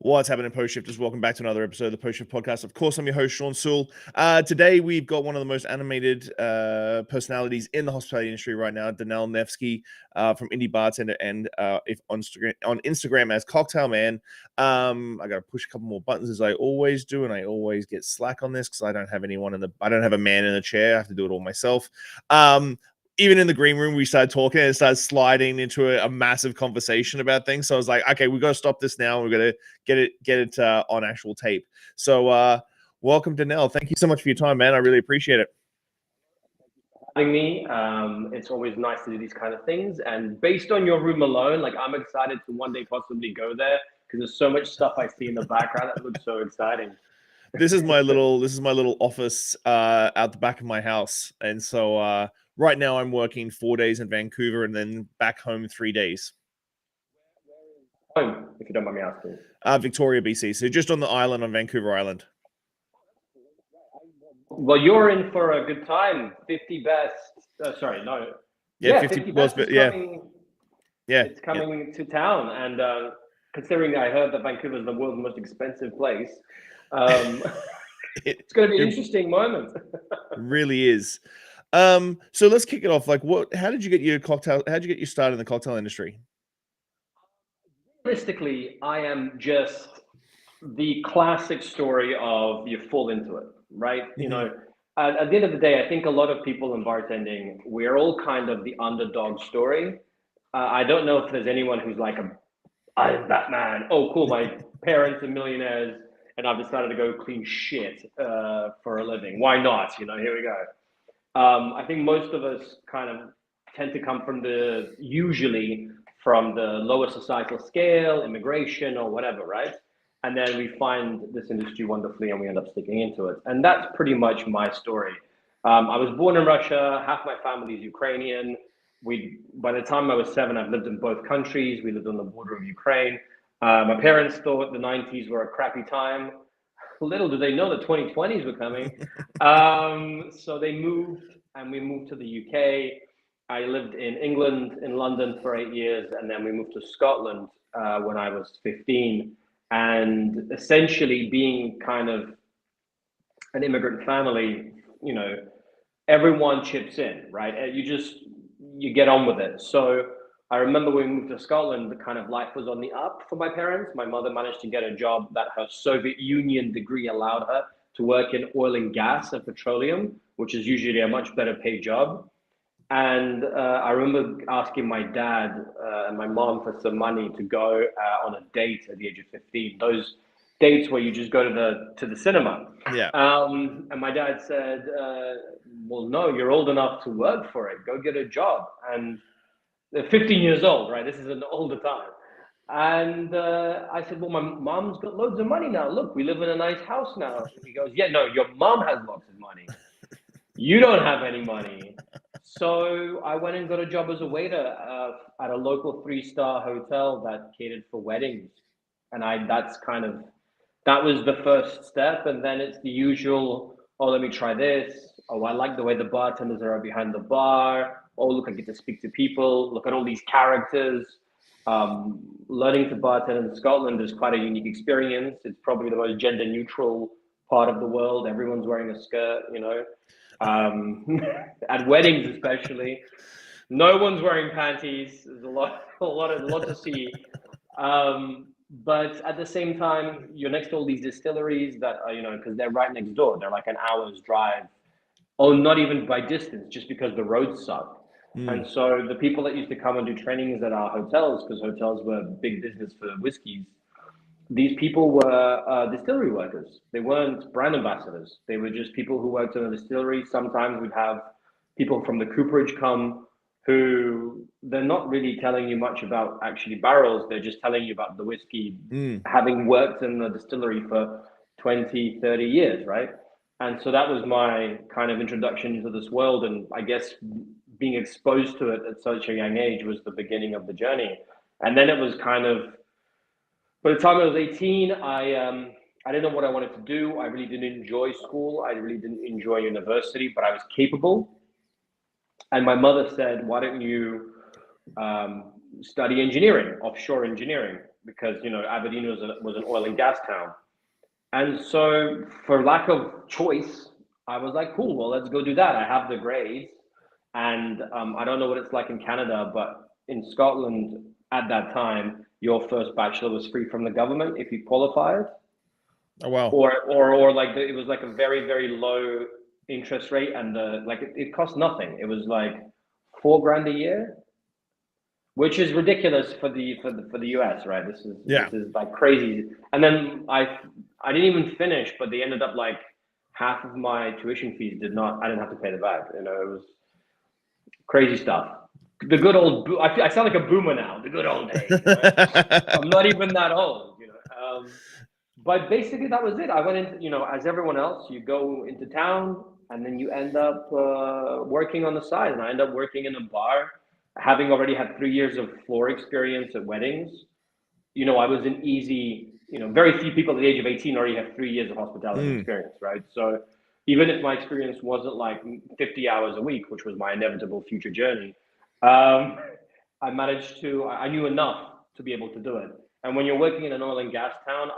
What's happening, Post Shifters? Welcome back to another episode of the Post Shift Podcast. Of course, I'm your host, Shawn Soole. Today, we've got one of the most animated personalities in the hospitality industry right now, Danil Nevsky from Indie Bartender and if on Instagram as cocktailman. I got to push a couple more buttons as I always do, and I always get slack on this because I don't have I don't have a man in a chair. I have to do it all myself. Even in the green room, we started talking and it started sliding into a massive conversation about things. So I was like, okay, we've got to stop this now. We've got to get it on actual tape. So welcome, Danil. Thank you so much for your time, man. I really appreciate it. Having me. It's always nice to do these kind of things. And based on your room alone, like I'm excited to one day possibly go there because there's so much stuff I see in the background that looks so exciting. This is my little office out the back of my house. And so right now I'm working 4 days in Vancouver and then back home 3 days. Home, if you don't mind me asking. Victoria, BC. So just on the island, on Vancouver Island. Well, you're in for a good time. 50 best. Sorry, no. Yeah, 50 best. Yeah. It's coming to town. And considering I heard that Vancouver is the world's most expensive place, it's going to be an interesting moment. Really is. So let's kick it off. Like, how did you get your start in the cocktail industry? Realistically, I am just the classic story of you fall into it, right? Mm-hmm. You know, at the end of the day, I think a lot of people in bartending, we're all kind of the underdog story. I don't know if there's anyone who's like, I'm Batman. Oh, cool. My parents are millionaires and I've decided to go clean shit for a living. Why not? You know, here we go. I think most of us kind of tend to come usually from the lower societal scale, immigration or whatever, right? And then we find this industry wonderfully and we end up sticking into it. And that's pretty much my story. I was born in Russia, half my family is Ukrainian. By the time I was 7, I've lived in both countries. We lived on the border of Ukraine. My parents thought the 90s were a crappy time. Little do they know the 2020s were coming. So they moved and we moved to the UK. I lived in England, in London for 8 years. And then we moved to Scotland when I was 15. And essentially being kind of an immigrant family, you know, everyone chips in, right? You get on with it. So I remember when we moved to Scotland, the kind of life was on the up for my parents. My mother managed to get a job that her Soviet Union degree allowed her to work in oil and gas and petroleum, which is usually a much better paid job. And I remember asking my dad and my mom for some money to go on a date at the age of 15. Those dates where you just go to the cinema. Yeah. And my dad said, well, no, you're old enough to work for it. Go get a job. And they're 15 years old, right? This is an older time. And I said, well, my mom's got loads of money now. Look, we live in a nice house now. He goes, yeah, no, your mom has lots of money. You don't have any money. So I went and got a job as a waiter at a local 3-star hotel that catered for weddings. And that was the first step. And then it's the usual, oh, let me try this. Oh, I like the way the bartenders are behind the bar. Oh, look, I get to speak to people. Look at all these characters. Learning to bartend in Scotland is quite a unique experience. It's probably the most gender neutral part of the world. Everyone's wearing a skirt, you know. At weddings especially, no one's wearing panties. There's a lot to see. But at the same time, you're next to all these distilleries that are, you know, because they're right next door. They're like an hour's drive, or not even by distance, just because the roads suck. And so the people that used to come and do trainings at our hotels, because hotels were big business for whiskeys, these people were distillery workers. They weren't brand ambassadors. They were just people who worked in a distillery. Sometimes we'd have people from the cooperage come who they're not really telling you much about actually barrels. They're just telling you about the whiskey, having worked in the distillery for 20, 30 years, right? And so that was my kind of introduction into this world. And I guess being exposed to it at such a young age was the beginning of the journey. And then it was kind of, by the time I was 18, I didn't know what I wanted to do. I really didn't enjoy school. I really didn't enjoy university, but I was capable. And my mother said, why don't you study engineering, offshore engineering? because, Aberdeen was an oil and gas town. And so for lack of choice, I was like, cool, well, let's go do that. I have the grades. And I don't know what it's like in Canada, but in Scotland at that time, your first bachelor was free from the government if you qualified. Oh, wow. Or like it was like a very, very low interest rate, and it cost nothing. It was like $4,000 a year, which is ridiculous for the US, right? This is like crazy. And then I didn't even finish, but they ended up like half of my tuition fees I didn't have to pay the back. It was crazy stuff. The good old, I sound like a boomer now. The good old days. I'm not even that old, But basically that was it. I went into, as everyone else, you go into town and then you end up working on the side. And I end up working in a bar, having already had 3 years of floor experience at weddings. I was an easy, very few people at the age of 18 already have 3 years of hospitality experience, right? So even if my experience wasn't like 50 hours a week, which was my inevitable future journey, I knew enough to be able to do it. And when you're working in an oil and gas town,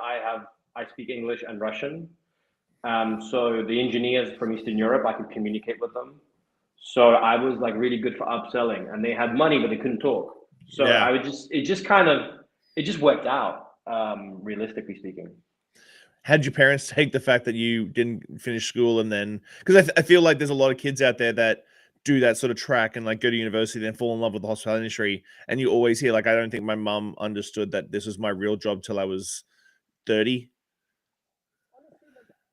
I speak English and Russian. So the engineers from Eastern Europe, I could communicate with them. So I was like really good for upselling, and they had money, but they couldn't talk. So it just worked out, realistically speaking. How did your parents take the fact that you didn't finish school and then, because I feel like there's a lot of kids out there that do that sort of track and like go to university, then fall in love with the hospitality industry. And you always hear, like, I don't think my mum understood that this was my real job till I was 30.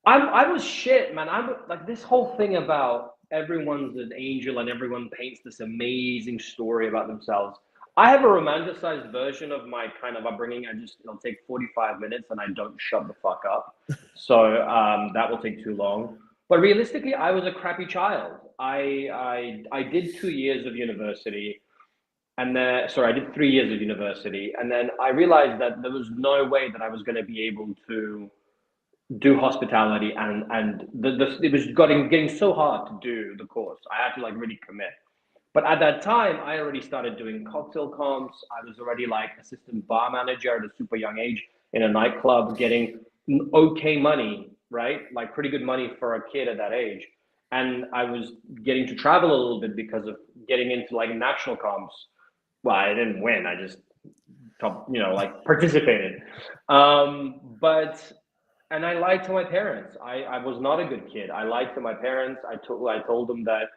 I was shit, man. I'm like, this whole thing about everyone's an angel and everyone paints this amazing story about themselves. I have a romanticized version of my kind of upbringing. It'll take 45 minutes and I don't shut the fuck up. So that will take too long. But realistically, I was a crappy child. I did 2 years of university, and then, sorry, I did 3 years of university. And then I realized that there was no way that I was going to be able to do hospitality, and it was getting so hard to do the course. I had to like really commit. But at that time, I already started doing cocktail comps. I was already like assistant bar manager at a super young age in a nightclub, getting okay money, right? Like pretty good money for a kid at that age. And I was getting to travel a little bit because of getting into like national comps. Well, I didn't win. I just, like participated. And I lied to my parents. I was not a good kid. I lied to my parents. I told them that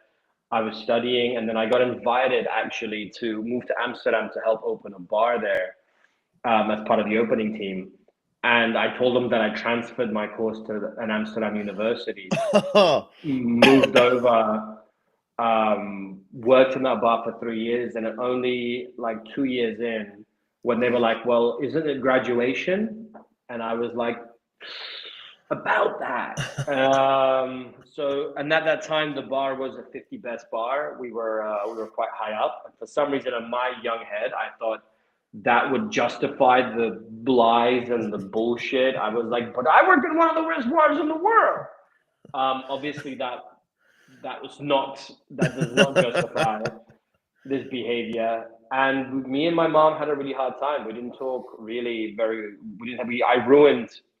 I was studying, and then I got invited actually to move to Amsterdam to help open a bar there as part of the opening team. And I told them that I transferred my course to an Amsterdam university, moved over, worked in that bar for 3 years, and only like 2 years in, when they were like, well, isn't it graduation? And I was like, about that. And at that time, the bar was a 50 best bar. We were quite high up. And for some reason, in my young head, I thought that would justify the lies and the bullshit. I was like, but I work in one of the worst bars in the world. Obviously, that does not justify this behavior. And me and my mom had a really hard time. We didn't talk really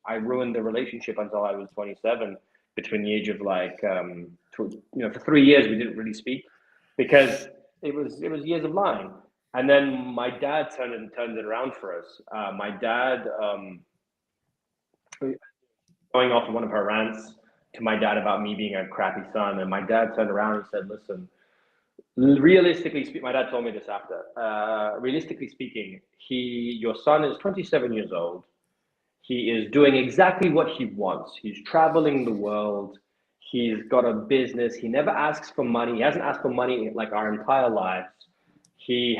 I ruined the relationship until I was 27, between the age of like, for 3 years, we didn't really speak because it was years of lying. And then my dad turned it around for us. My dad, going off on one of her rants to my dad about me being a crappy son. And my dad turned around and said, listen, realistically speaking, my dad told me this after, realistically speaking, your son is 27 years old. He is doing exactly what he wants. He's traveling the world. He's got a business. He never asks for money. He hasn't asked for money like our entire lives. He's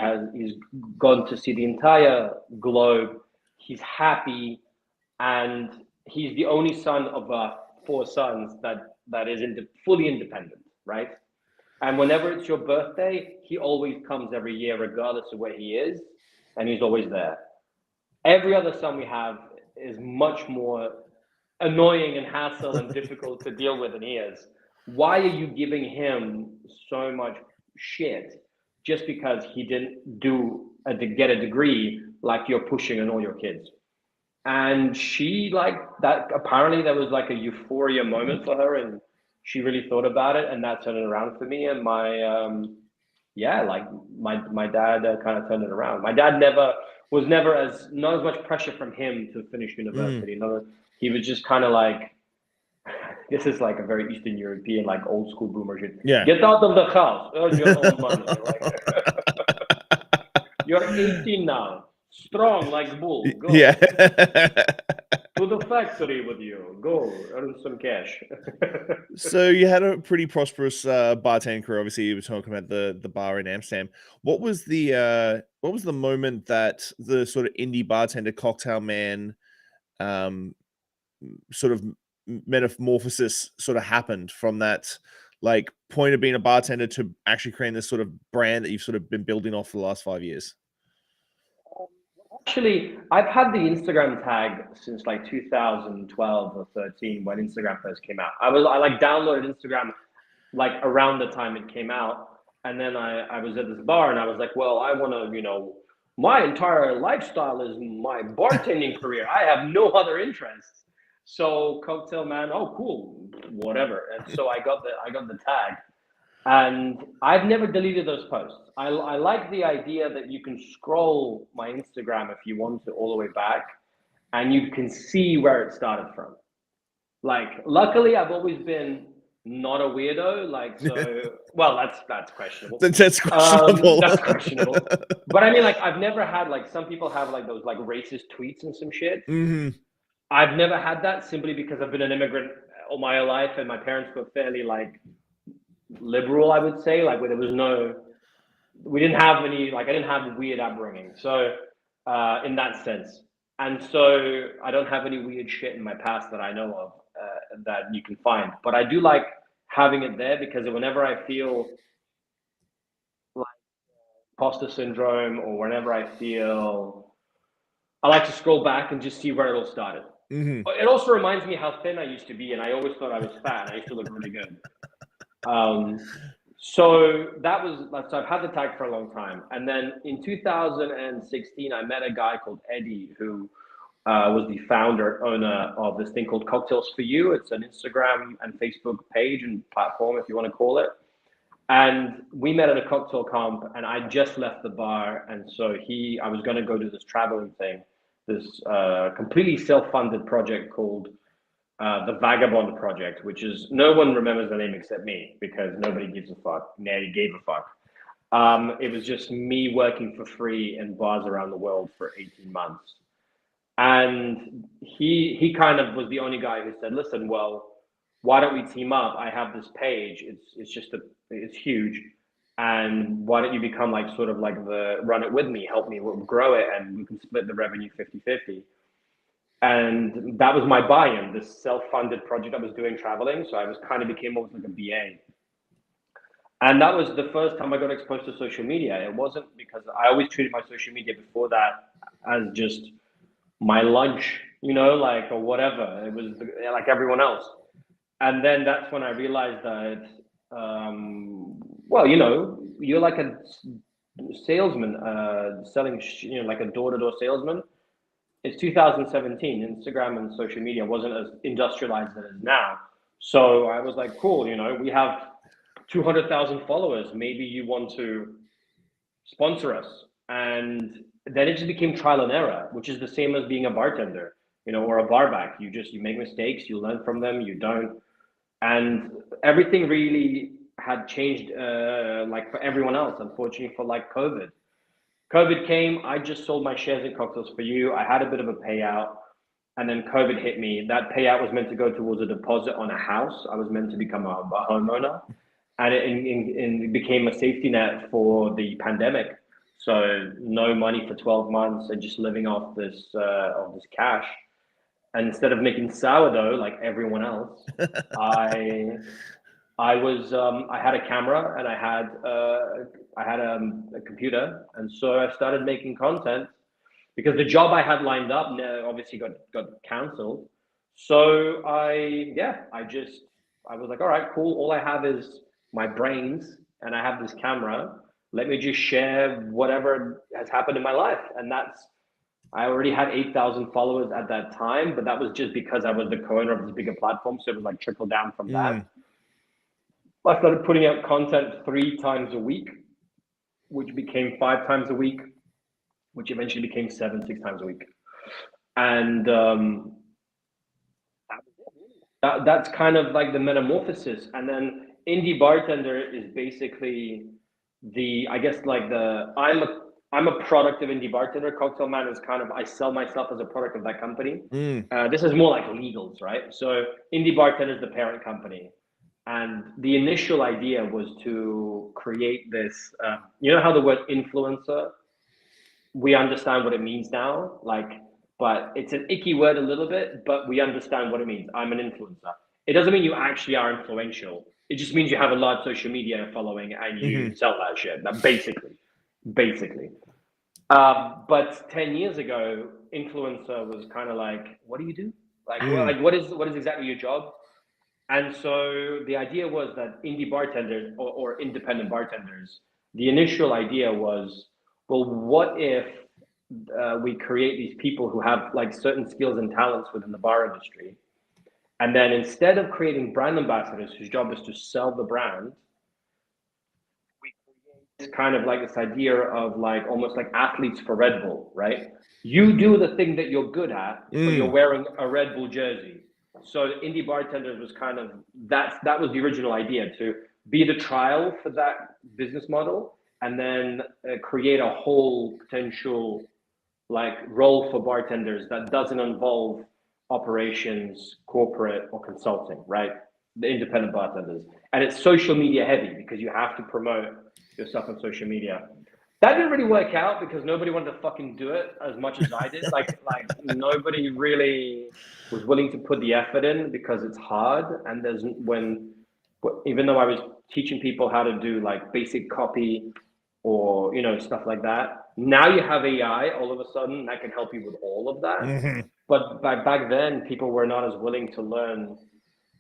gone to see the entire globe. He's happy, and he's the only son of 4 sons that is fully independent, right? And whenever it's your birthday, he always comes every year, regardless of where he is, and he's always there. Every other son we have is much more annoying and hassle and difficult to deal with than he is. Why are you giving him so much shit just because he didn't get a degree like you're pushing on all your kids. And she like that, apparently there was like a euphoria moment for her, and she really thought about it, and that turned it around for me. And yeah, like my dad kind of turned it around. My dad was never not as much pressure from him to finish university. No, he was just kind of like, this is like a very Eastern European, like old school boomer shit. Yeah. Get out of the house, earn your own money. Like, you're 18 now, strong like bull. Go. Yeah. To the factory with you. Go earn some cash. So you had a pretty prosperous bartending career. Obviously, you were talking about the bar in Amsterdam. What was the moment that the sort of indie bartender cocktail man sort of metamorphosis sort of happened from that like point of being a bartender to actually creating this sort of brand that you've sort of been building off for the last 5 years? Actually, I've had the Instagram tag since like 2012 or 13 when Instagram first came out. I like downloaded Instagram like around the time it came out, and then I was at this bar and I was like, well, I want to, my entire lifestyle is my bartending career. I have no other interests. So cocktail man, oh cool, whatever. And so I got the tag. And I've never deleted those posts. I like the idea that you can scroll my Instagram if you want to all the way back, and you can see where it started from. Like, luckily, I've always been not a weirdo. Like, so, well, that's questionable. That's questionable. That's questionable. But I mean, like, I've never had, like, some people have like those like racist tweets and some shit. I've never had that, simply because I've been an immigrant all my life, and my parents were fairly like liberal, I would say, like, where there was we didn't have any, like, I didn't have weird upbringing, so in that sense. And so I don't have any weird shit in my past that I know of that you can find, but I do like having it there, because whenever I feel like imposter syndrome, or whenever I like to scroll back and just see where it all started. It also reminds me how thin I used to be, and I always thought I was fat, and I used to look really good. So I've had the tag for a long time. And then in 2016, I met a guy called Eddie, who was the owner of this thing called Cocktails for You. It's an Instagram and Facebook page and platform, if you want to call it. And we met at a cocktail comp, and I just left the bar. And so I was going to go do this traveling thing, this completely self-funded project called the Vagabond Project, which is, no one remembers the name except me, because nobody gives a fuck. Nobody gave a fuck. It was just me working for free in bars around the world for 18 months. And he kind of was the only guy who said, listen, well, why don't we team up? I have this page. It's huge. And why don't you become like sort of like run it with me, help me grow it, and we can split the revenue 50-50. And that was my buy-in, this self-funded project I was doing traveling. So I became almost like a BA. And that was the first time I got exposed to social media. It wasn't, because I always treated my social media before that as just my lunch, like, or whatever. It was like everyone else. And then that's when I realized that, well, you're like a salesman, selling, like a door-to-door salesman. It's 2017. Instagram and social media wasn't as industrialized as it is now. So I was like, cool, we have 200,000 followers. Maybe you want to sponsor us. And then it just became trial and error, which is the same as being a bartender, or a barback. You make mistakes, you learn from them, you don't. And everything really had changed, like for everyone else, unfortunately, for like COVID. COVID came, I just sold my shares in Cocktails for You. I had a bit of a payout, and then COVID hit me. That payout was meant to go towards a deposit on a house. I was meant to become a homeowner, and it became a safety net for the pandemic. So no money for 12 months and just living off this cash. And instead of making sourdough like everyone else, I had a camera, and I had a computer, and so I started making content, because the job I had lined up obviously got cancelled. So I was like, all right, cool. All I have is my brains, and I have this camera. Let me just share whatever has happened in my life, and that's I already had 8,000 followers at that time, but that was just because I was the co-owner of this bigger platform. So it was like trickle down from that. I started putting out content 3 times a week, which became 5 times a week, which eventually became 7, 6 times a week. And that's kind of like the metamorphosis. And then Indie Bartender is basically I guess like I'm a product of Indie Bartender. Cocktailman is kind of, I sell myself as a product of that company. This is more like legals, right? So Indie Bartender is the parent company. And the initial idea was to create this, you know how the word influencer, we understand what it means now, but it's an icky word a little bit, but we understand what it means. I'm an influencer. It doesn't mean you actually are influential. It just means you have a large social media following and you sell that shit. That basically. But 10 years ago, influencer was kind of like, what do you do? What is exactly your job? And so the idea was that indie bartenders or independent bartenders, the initial idea was, well, what if we create these people who have like certain skills and talents within the bar industry, and then instead of creating brand ambassadors whose job is to sell the brand, we create kind of like this idea of like almost like athletes for Red Bull, right? You do the thing that you're good at, but you're wearing a Red Bull jersey. So Indie Bartenders was kind of that was the original idea, to be the trial for that business model, and then create a whole potential like role for bartenders that doesn't involve operations, corporate, or consulting, right? The independent bartenders. And it's social media heavy because you have to promote yourself on social media. That didn't really work out because nobody wanted to fucking do it as much as I did. Like nobody really was willing to put the effort in because it's hard. And even though I was teaching people how to do like basic copy or, you know, stuff like that, now you have AI all of a sudden that can help you with all of that. But back then, people were not as willing to learn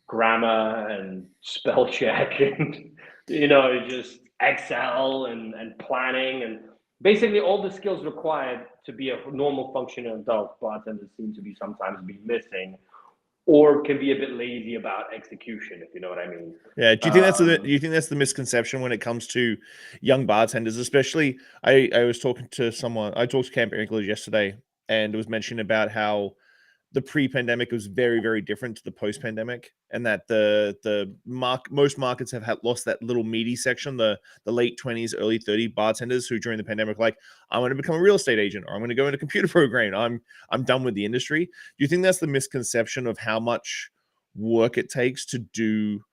grammar and spell check and, you know, just Excel and planning, and basically all the skills required to be a normal functioning adult bartender seem to be sometimes be missing, or can be a bit lazy about execution, if you know what I mean. Yeah. Do you think that's the misconception when it comes to young bartenders? Especially, I was talking to someone. I talked to Camp English yesterday, and it was mentioning about how the pre-pandemic was very, very different to the post-pandemic, and that most markets have lost that little meaty section, the late 20s, early 30s bartenders who during the pandemic like, I want to become a real estate agent, or I'm going to go into computer programming. I'm done with the industry. Do you think that's the misconception of how much work it takes to do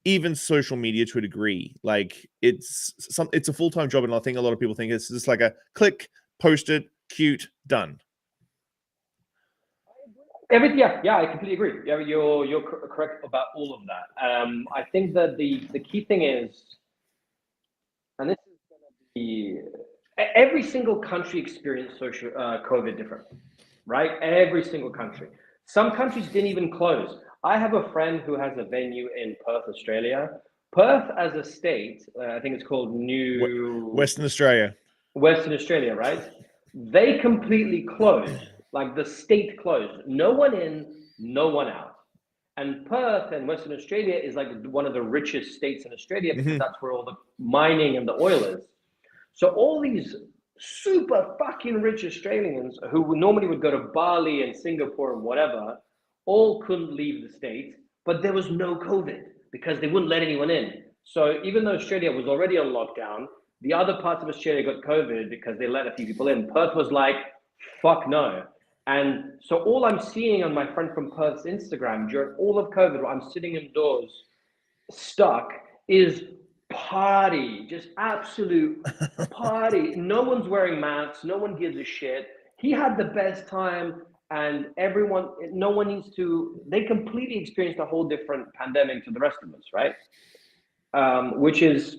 even social media to a degree? Like it's a full-time job, and I think a lot of people think it's just like a click, post it, cute, done. Yeah, I completely agree. Yeah, you're correct about all of that. I think that the key thing is, and this is going to be, every single country experienced social COVID different, right? Every single country. Some countries didn't even close. I have a friend who has a venue in Perth, Australia. Perth as a state, I think it's called Western Australia, right? They completely closed. Like the state closed. No one in, no one out. And Perth and Western Australia is like one of the richest states in Australia because that's where all the mining and the oil is. So all these super fucking rich Australians who normally would go to Bali and Singapore and whatever, all couldn't leave the state, but there was no COVID because they wouldn't let anyone in. So even though Australia was already on lockdown, the other parts of Australia got COVID because they let a few people in. Perth was like, fuck no. And so all I'm seeing on my friend from Perth's Instagram during all of COVID, where I'm sitting indoors stuck, is party, just absolute party. No one's wearing masks. No one gives a shit. He had the best time, and no one needs to, they completely experienced a whole different pandemic to the rest of us, right? Which is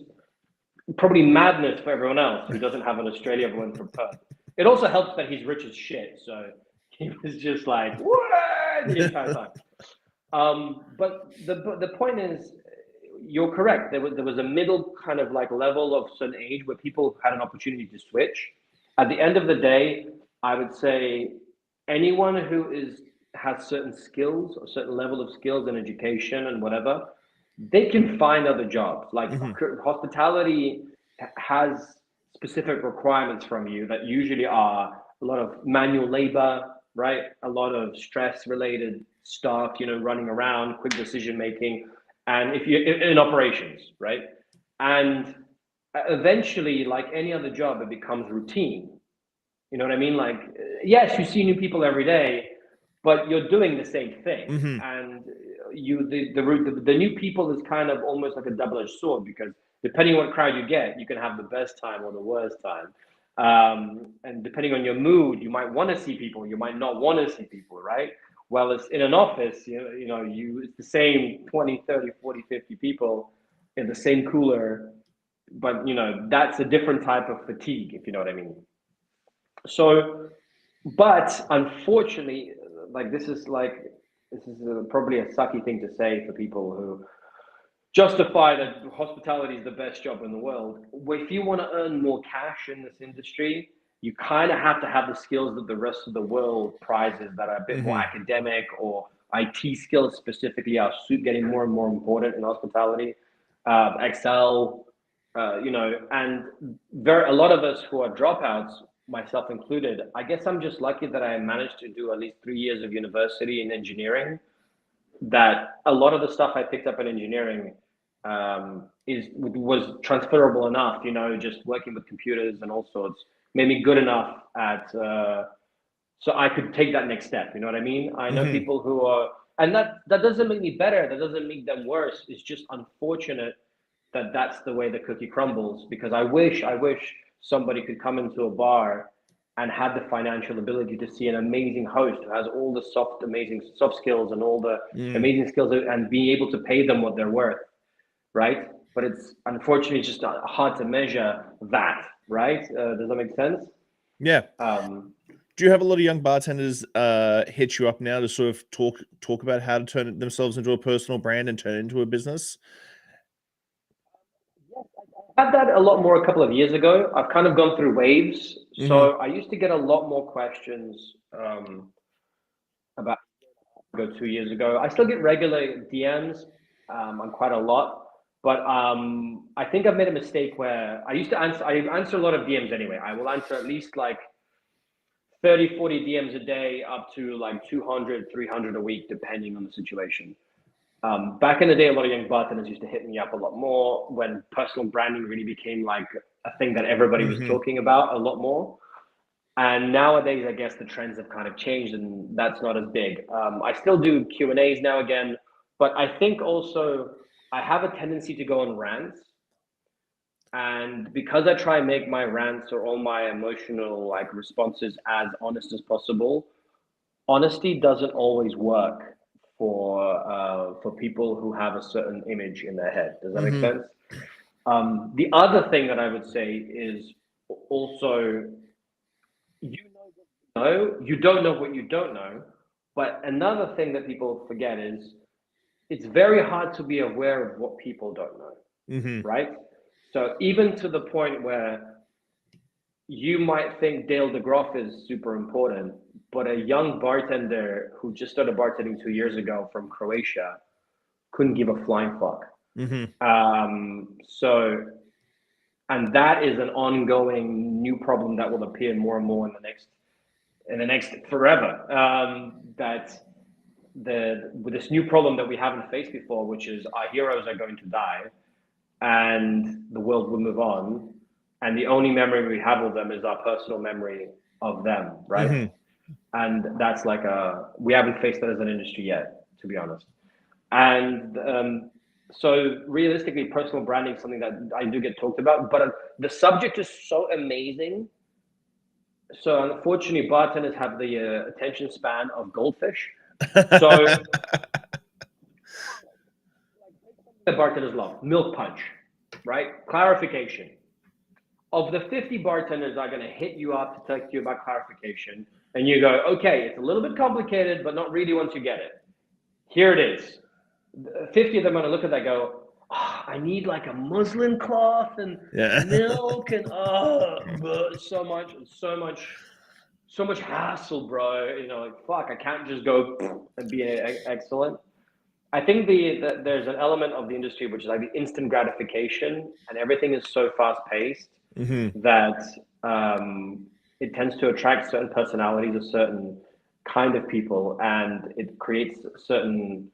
probably madness for everyone else who doesn't have an Australia everyone from Perth. It also helps that he's rich as shit, so he was just like, what, the entire time. But the point is, you're correct. There was a middle kind of like level of certain age where people had an opportunity to switch. At the end of the day, I would say anyone who has certain skills, a certain level of skills and education and whatever, they can find other jobs. Like hospitality has specific requirements from you that usually are a lot of manual labor, right? A lot of stress related stuff, running around, quick decision making, and if you in operations, right? And eventually, like any other job, it becomes routine. You know what I mean? Like, yes, you see new people every day, but you're doing the same thing. And the new people is kind of almost like a double-edged sword, because depending on what crowd you get, you can have the best time or the worst time. And depending on your mood, you might want to see people, you might not want to see people, right? Well, it's in an office, it's the same 20, 30, 40, 50 people in the same cooler, but that's a different type of fatigue, if you know what I mean. So, but unfortunately, this is probably a sucky thing to say for people who justify that hospitality is the best job in the world. If you want to earn more cash in this industry, you kind of have to have the skills that the rest of the world prizes, that are a bit more academic, or IT skills specifically are getting more and more important in hospitality. Excel, and a lot of us who are dropouts, myself included, I guess I'm just lucky that I managed to do at least 3 years of university in engineering. That a lot of the stuff I picked up in engineering was transferable enough, just working with computers and all sorts, made me good enough at so I could take that next step. You know what I mean? I know people who are, and that doesn't make me better. That doesn't make them worse. It's just unfortunate that that's the way the cookie crumbles, because I wish somebody could come into a bar and have the financial ability to see an amazing host who has all the amazing soft skills and all the amazing skills, and being able to pay them what they're worth, right? But it's unfortunately just hard to measure that, right? Does that make sense? Yeah. Do you have a lot of young bartenders hit you up now to sort of talk about how to turn themselves into a personal brand and turn it into a business? I had that a lot more a couple of years ago. I've kind of gone through waves. So I used to get a lot more questions about 2 years ago. I still get regular DMs on quite a lot, but I think I've made a mistake where I answer a lot of DMs anyway. I will answer at least like 30, 40 DMs a day, up to like 200, 300 a week, depending on the situation. Back in the day, a lot of young bartenders used to hit me up a lot more when personal branding really became like a thing that everybody was talking about a lot more. And nowadays, I guess the trends have kind of changed, and that's not as big. I still do Q&As now again, but I think also I have a tendency to go on rants. And because I try and make my rants or all my emotional responses as honest as possible, honesty doesn't always work for people who have a certain image in their head. Does that make sense? The other thing that I would say is also, you don't know what you don't know. But another thing that people forget is it's very hard to be aware of what people don't know, right? So even to the point where you might think Dale DeGroff is super important, but a young bartender who just started bartending 2 years ago from Croatia couldn't give a flying fuck. And that is an ongoing new problem that will appear more and more in the next forever. With this new problem that we haven't faced before, which is our heroes are going to die, and the world will move on, and the only memory we have of them is our personal memory of them, right? And that's we haven't faced that as an industry yet, to be honest. And so realistically, personal branding is something that I do get talked about, but the subject is so amazing. So unfortunately, bartenders have the attention span of goldfish. So the bartenders love milk punch, right? Clarification. Of the 50 bartenders are going to hit you up to talk to you about clarification, and you go, okay, it's a little bit complicated, but not really once you get it. Here it is. 50 of them are going to look at that and go, I need like a muslin cloth and milk and so much so much hassle, bro. You know, like, fuck, I can't just go and be excellent. I think there's an element of the industry which is like the instant gratification, and everything is so fast paced that it tends to attract certain personalities, a certain kind of people, and it creates a certain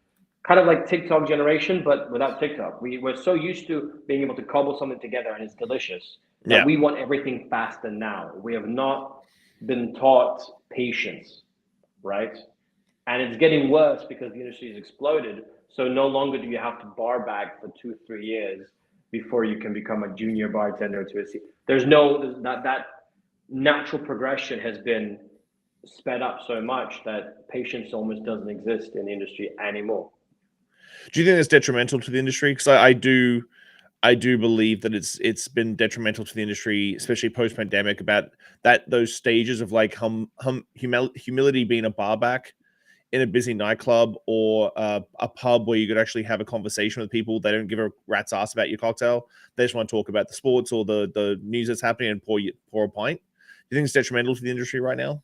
kind of like TikTok generation, but without TikTok. We're so used to being able to cobble something together and it's delicious that we want everything fast and now. We have not been taught patience, right? And it's getting worse because the industry has exploded. So no longer do you have to bar back for 2-3 years before you can become a junior bartender to a there's that natural progression has been sped up so much that patience almost doesn't exist in the industry anymore. Do you think that's detrimental to the industry? Because I do believe that it's been detrimental to the industry, especially post pandemic, about those stages of like humility being a bar back in a busy nightclub or a pub where you could actually have a conversation with people. They don't give a rat's ass about your cocktail. They just want to talk about the sports or the news that's happening and pour a pint. Do you think it's detrimental to the industry right now?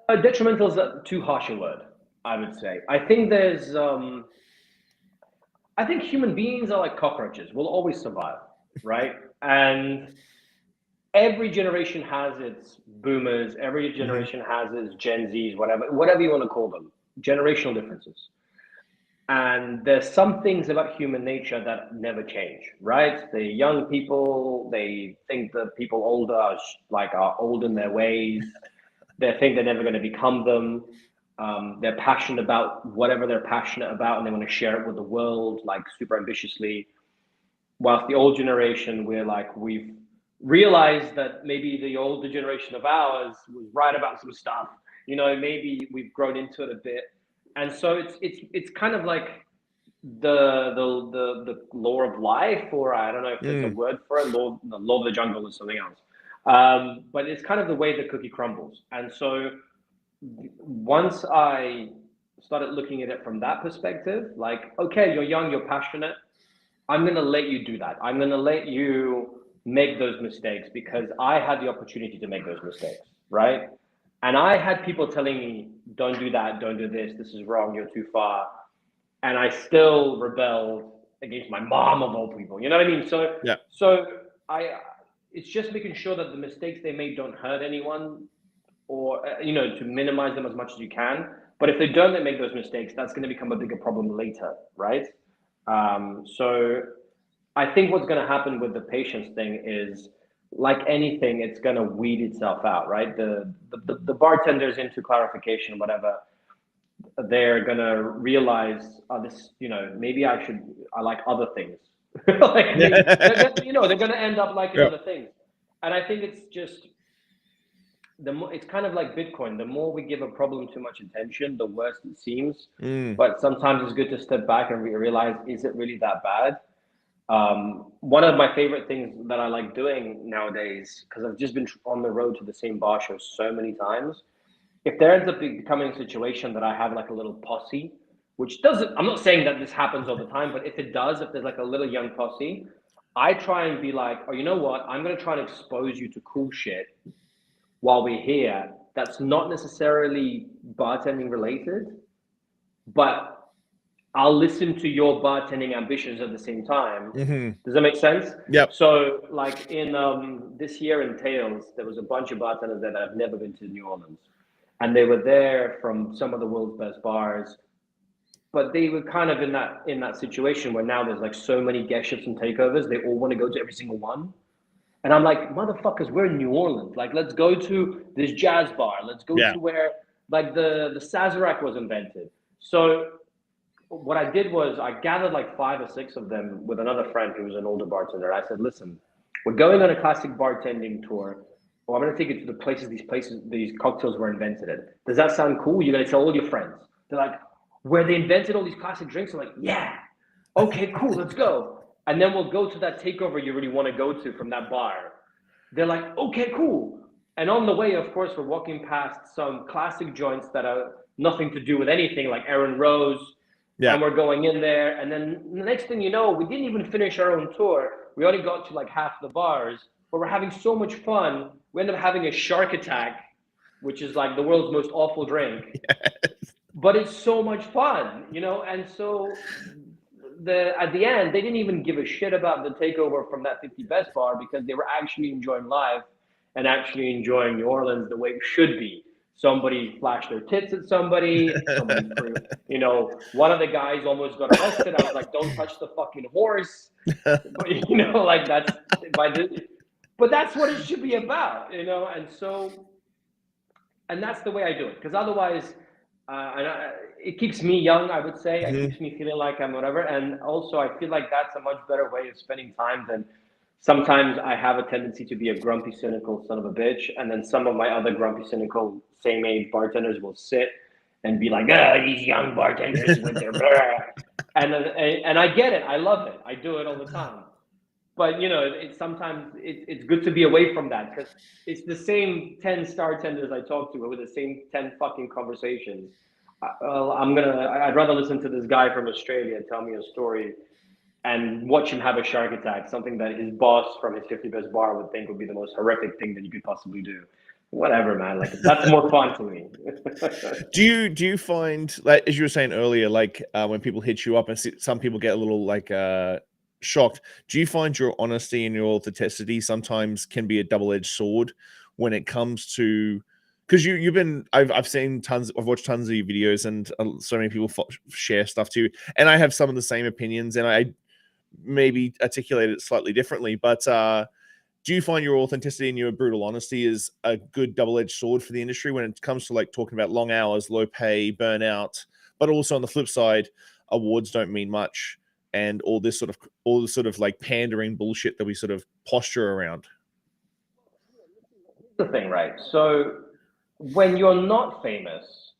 Detrimental is too harsh a word, I would say. I think there's I think human beings are like cockroaches. We'll always survive, right? And every generation has its boomers. Every generation has its Gen Zs, whatever you want to call them. Generational differences. And there's some things about human nature that never change, right? The young people, they think that people older are old in their ways. They think they're never going to become them. They're passionate about whatever they're passionate about, and they want to share it with the world, like super ambitiously. Whilst the old generation, we've realized that maybe the older generation of ours was right about some stuff. You know, maybe we've grown into it a bit, and so it's kind of like the law of life, or I don't know if there's a word for it. The law of the jungle is something else, but it's kind of the way the cookie crumbles, and so. Once I started looking at it from that perspective, like, okay, you're young, you're passionate. I'm going to let you do that. I'm going to let you make those mistakes because I had the opportunity to make those mistakes, right? And I had people telling me, don't do that, don't do this, this is wrong, you're too far. And I still rebelled against my mom of all people. You know what I mean? So, it's just making sure that the mistakes they made don't hurt anyone, or to minimize them as much as you can. But if they don't make those mistakes, that's going to become a bigger problem later, right? So I think what's going to happen with the patience thing is, like anything, it's going to weed itself out, right? The bartenders into clarification, whatever, they're going to realize, maybe I like other things. They're going to end up liking other things. And I think it's just, it's kind of like Bitcoin. The more we give a problem too much attention, the worse it seems. But sometimes it's good to step back and realize, is it really that bad? One of my favorite things that I like doing nowadays, because I've just been on the road to the same bar show so many times, if there ends up becoming a situation that I have like a little posse, which doesn't, I'm not saying that this happens all the time, but if it does, if there's like a little young posse, I try and be like, oh, you know what? I'm going to try and expose you to cool shit while we're here, that's not necessarily bartending related, but I'll listen to your bartending ambitions at the same time. Does that make sense? Yep. So like in this year in Tales, there was a bunch of bartenders that have never been to New Orleans, and they were there from some of the world's best bars, but they were kind of in that situation where now there's like so many guest ships and takeovers, they all want to go to every single one. And I'm like, motherfuckers, we're in New Orleans. Like, let's go to this jazz bar. Let's go to where, like, the Sazerac was invented. So what I did was I gathered like 5 or 6 of them with another friend who was an older bartender. I said, listen, we're going on a classic bartending tour. Well, I'm going to take you to the places these cocktails were invented in. Does that sound cool? You're going to tell all your friends. They're like, where they invented all these classic drinks? I'm like, yeah. Okay, cool, let's go. And then we'll go to that takeover you really want to go to from that bar. They're like, okay, cool. And on the way, of course, we're walking past some classic joints that are nothing to do with anything, like Aaron Rose. And we're going in there. And then the next thing you know, we didn't even finish our own tour. We only got to like half the bars, but we're having so much fun. We end up having a shark attack which is like the world's most awful drink, Yes. but it's so much fun, you know. And so at the end, they didn't even give a shit about the takeover from that 50 Best bar, because they were actually enjoying life and actually enjoying New Orleans the way it should be. Somebody flashed their tits at somebody. Somebody threw, you know, one of the guys almost got arrested. I was like, don't touch the fucking horse. But, you know, like that's but that's what it should be about, you know. And so, and that's the way I do it, because otherwise, it keeps me young, I would say. It keeps me feeling like I'm whatever. And also, I feel like that's a much better way of spending time than sometimes I have a tendency to be a grumpy, cynical son of a bitch. And then some of my other grumpy, cynical, same age bartenders will sit and be like, these young bartenders with their blah. And I get it. I love it. I do it all the time. But you know, it's sometimes it's good to be away from that, because it's the same 10 star tenders I talk to with the same 10 fucking conversations. I'd rather listen to this guy from Australia tell me a story and watch him have a shark attack, something that his boss from his 50 Best bar would think would be the most horrific thing that you could possibly do. Whatever, man. Like, that's more fun to me. Do you find, like, as you were saying earlier, like when people hit you up and some people get a little like shocked, do you find your honesty and your authenticity sometimes can be a double-edged sword when it comes to, because you've been, I've seen I've watched tons of your videos, and so many people share stuff too, and I have some of the same opinions, and I maybe articulate it slightly differently, but do you find your authenticity and your brutal honesty is a good double-edged sword for the industry when it comes to like talking about long hours, low pay, burnout, but also on the flip side, awards don't mean much, and all this sort of like pandering bullshit that we sort of posture around? The thing, right? So when you're not famous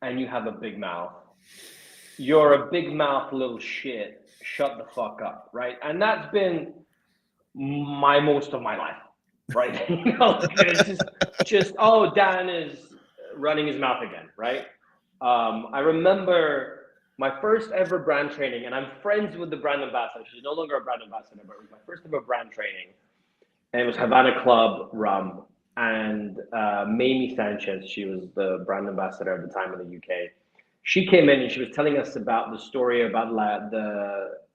and you have a big mouth, you're a big mouth little shit. Shut the fuck up, right? And that's been most of my life, right? You know, it's just oh, Dan is running his mouth again, right? I remember my first ever brand training, and I'm friends with the brand ambassador. She's no longer a brand ambassador, but it was my first ever brand training, and it was Havana Club rum. And Mamie Sanchez, she was the brand ambassador at the time in the UK. She came in and she was telling us about the story about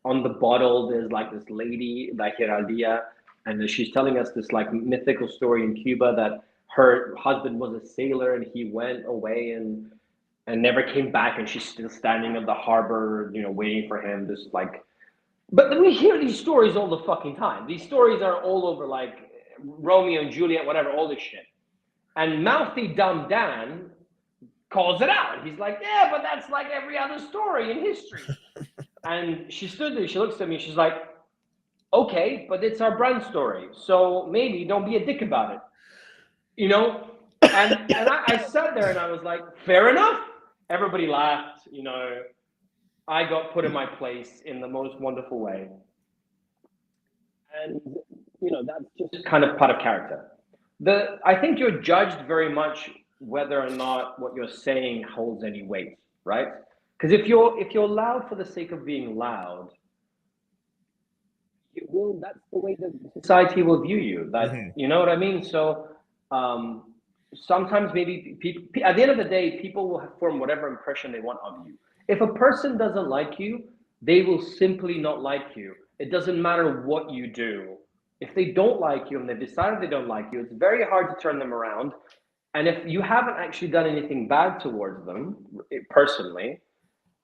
on the bottle, there's like this lady, like Heraldia, and she's telling us this like mythical story in Cuba that her husband was a sailor and he went away and never came back, and she's still standing at the harbor, you know, waiting for him. This like, but we hear these stories all the fucking time. These stories are all over, like Romeo and Juliet, whatever, all this shit. And mouthy dumb Dan calls it out. He's like, yeah, but that's like every other story in history. And she stood there, she looks at me, she's like, okay, but it's our brand story, so maybe don't be a dick about it, you know? And I sat there and I was like, fair enough. Everybody laughed, you know. I got put in my place in the most wonderful way. And, you know, that's just kind of part of character. I think you're judged very much whether or not what you're saying holds any weight, right? Because if you're loud for the sake of being loud, that's the way the society will view you. You know what I mean? So sometimes maybe people, at the end of the day, people will form whatever impression they want of you. If a person doesn't like you, they will simply not like you. It doesn't matter what you do. If they don't like you and they've decided they don't like you, it's very hard to turn them around. And if you haven't actually done anything bad towards them personally,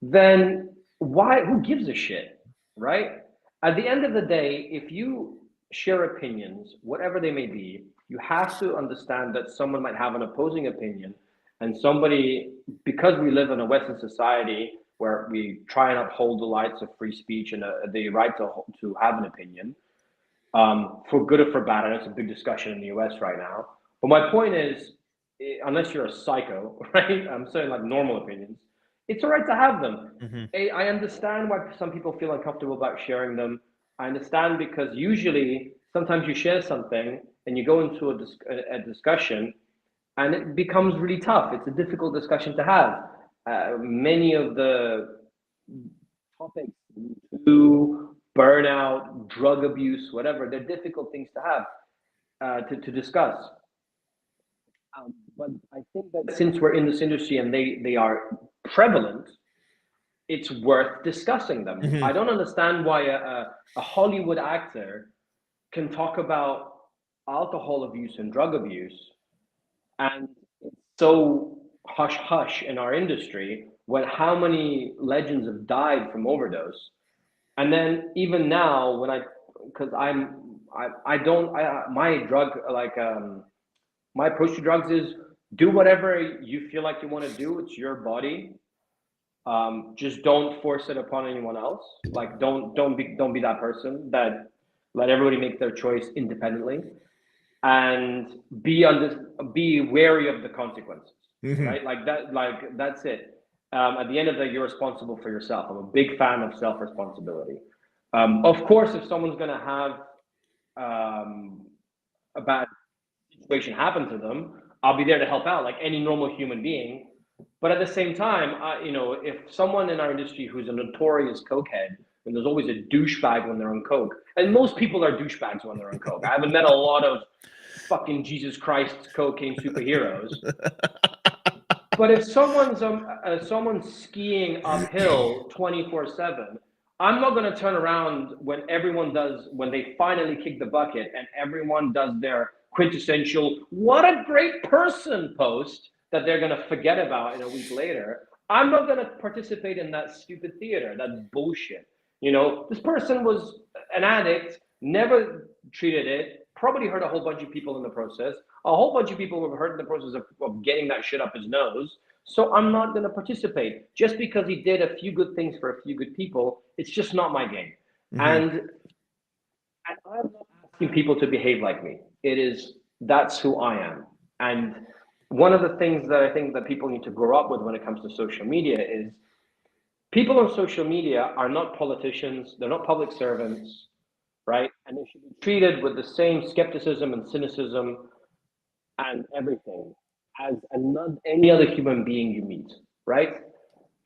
then who gives a shit, right? At the end of the day, if you share opinions, whatever they may be, you have to understand that someone might have an opposing opinion, and somebody, because we live in a Western society where we try and uphold the rights of free speech and the right to have an opinion, for good or for bad, and it's a big discussion in the US right now. But my point is, unless you're a psycho, right? I'm saying like normal opinions, it's all right to have them. I understand why some people feel uncomfortable about sharing them. I understand, because usually sometimes you share something and you go into a discussion and it becomes really tough. It's a difficult discussion to have. Many of the topics, burnout, drug abuse, whatever, they're difficult things to have, to discuss. But I think that since we're in this industry and they are prevalent, it's worth discussing them. Mhm. I don't understand why a Hollywood actor can talk about alcohol abuse and drug abuse, and it's so hush hush in our industry when how many legends have died from overdose. And then even now, when because I don't, my drug, like, my approach to drugs is do whatever you feel like you want to do. It's your body. Just don't force it upon anyone else. Like, don't be that person that let everybody make their choice independently, and be wary of the consequences. Mhm. Right? Like that. Like that's it. At the end of the day, you're responsible for yourself. I'm a big fan of self responsibility. Of course, if someone's gonna have a bad situation happen to them, I'll be there to help out like any normal human being. But at the same time, if someone in our industry who's a notorious cokehead, and there's always a douchebag when they're on coke, and most people are douchebags when they're on coke. I haven't met a lot of fucking Jesus Christ cocaine superheroes. But if someone's skiing uphill 24/7, I'm not going to turn around when they finally kick the bucket and everyone does their quintessential "what a great person" post that they're going to forget about in a week later. I'm not going to participate in that stupid theater, that bullshit. This person was an addict, never treated it, probably hurt a whole bunch of people in the process. A whole bunch of people were hurt in the process of getting that shit up his nose. So I'm not going to participate just because he did a few good things for a few good people. It's just not my game. Mhm. And I'm not asking people to behave like me. That's who I am. And one of the things that I think that people need to grow up with when it comes to social media is people on social media are not politicians. They're not public servants, right? And they should be treated with the same skepticism and cynicism and everything as any other human being you meet, right?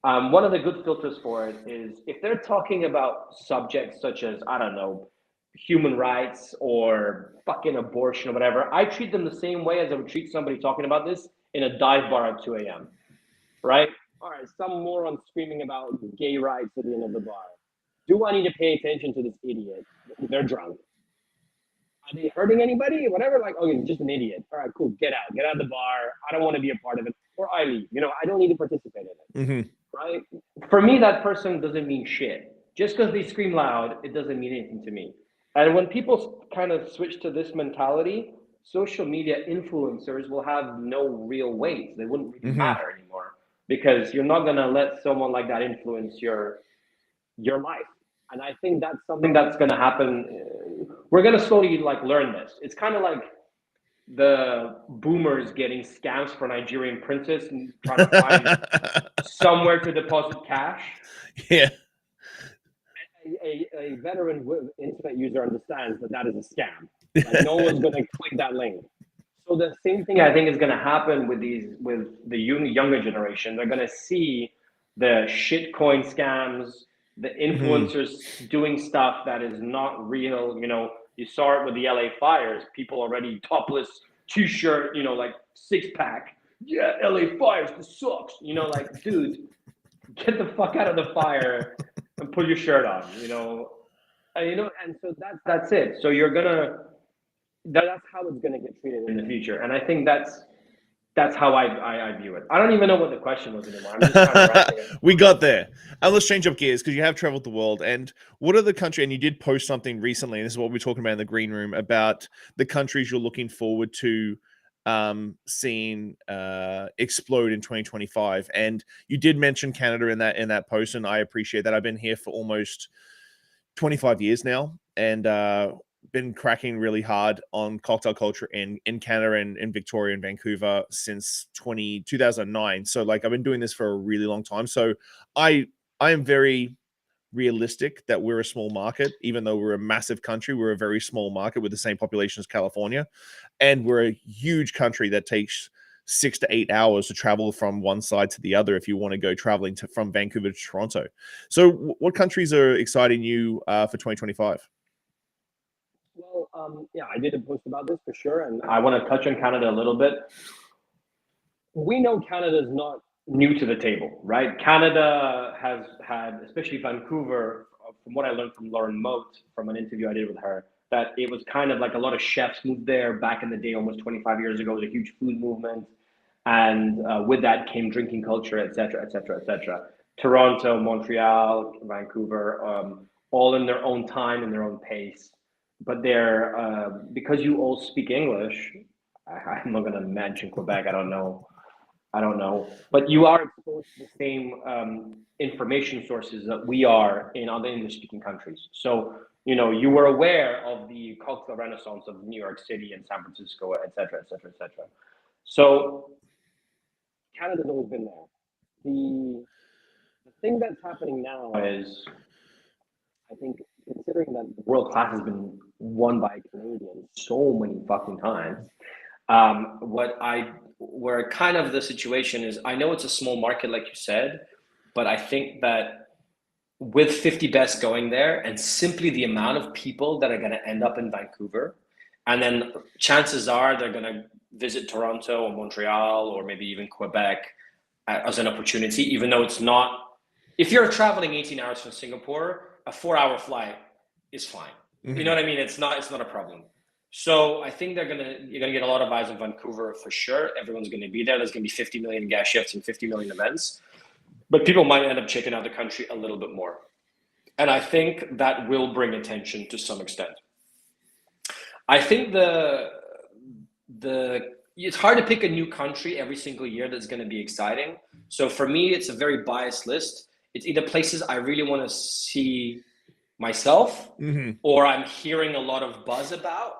One of the good filters for it is if they're talking about subjects such as, I don't know, human rights or fucking abortion or whatever, I treat them the same way as I would treat somebody talking about this in a dive bar at 2 a.m., right? All right, some moron screaming about gay rights at the end of the bar. Do I need to pay attention to this idiot? They're drunk. Are they hurting anybody? Whatever, like, oh, you're just an idiot. All right, cool, get out of the bar. I don't want to be a part of it. Or I leave. I don't need to participate in it. Mhm. Right? For me, that person doesn't mean shit. Just because they scream loud, it doesn't mean anything to me. And when people kind of switch to this mentality, social media influencers will have no real weight. They wouldn't really Mhm. matter anymore because you're not going to let someone like that influence your life. And I think that's something that's going to happen. We're going to slowly like learn this. It's kind of like the boomers getting scams for Nigerian princess and trying to find somewhere to deposit cash. Yeah. A veteran internet user understands that is a scam. Like, no one's going to click that link. So the same thing I think is going to happen with the younger generation. They're going to see the shitcoin scams, the influencers doing stuff that is not real. You saw it with the LA fires. People already topless, t-shirt, like 6-pack. Yeah, LA fires, this sucks. Like, dude, get the fuck out of the fire and put your shirt on. And so that's it. So that's how it's gonna get treated in the future. And I think that's how I view it. I don't even know what the question was anymore. I'm just kind of wrapping it. We got there. And let's change up gears because you have traveled the world. And what are the country? And you did post something recently. And this is what we're talking about in the green room about the countries you're looking forward to seeing explode in 2025. And you did mention Canada in that post, and I appreciate that. I've been here for almost 25 years now, and been cracking really hard on cocktail culture in Canada and in Victoria and Vancouver since 2009. So like I've been doing this for a really long time. So I am very realistic that we're a small market. Even though we're a massive country, we're a very small market with the same population as California, and we're a huge country that takes 6 to 8 hours to travel from one side to the other if you want to go traveling from Vancouver to Toronto. So what countries are exciting you for 2025? Well, yeah, I did a post about this for sure, and I want to touch on Canada a little bit. we know Canada is not new to the table, right? Canada has had, especially Vancouver, from what I learned from Lauren Moat from an interview I did with her, that it was kind of like a lot of chefs moved there back in the day, almost 25 years ago. It was a huge food movement. And with that came drinking culture, et cetera, et cetera, et cetera. Toronto, Montreal, Vancouver, all in their own time, in their own pace. But they're, because you all speak English, I'm not going to mention Quebec, I don't know. But you are exposed to the same information sources that we are in other English-speaking countries. So, you were aware of the cultural renaissance of New York City and San Francisco, et cetera, et cetera, et cetera. So Canada's always been there. The thing that's happening now is, I think, considering that world class has been won by Canadians so many fucking times, where kind of the situation is, I know it's a small market, like you said, but I think that with 50 Best going there and simply the amount of people that are going to end up in Vancouver, and then chances are they're going to visit Toronto or Montreal or maybe even Quebec as an opportunity, even though it's not, if you're traveling 18 hours from Singapore, a 4-hour flight is fine. Mm-hmm. You know what I mean? It's not a problem. So I think you're gonna get a lot of eyes on Vancouver for sure. Everyone's gonna be there. There's gonna be 50 million gas shifts and 50 million events, but people might end up checking out the country a little bit more. And I think that will bring attention to some extent. I think it's hard to pick a new country every single year that's going to be exciting. So for me, it's a very biased list. It's either places I really want to see myself, mm-hmm. or I'm hearing a lot of buzz about,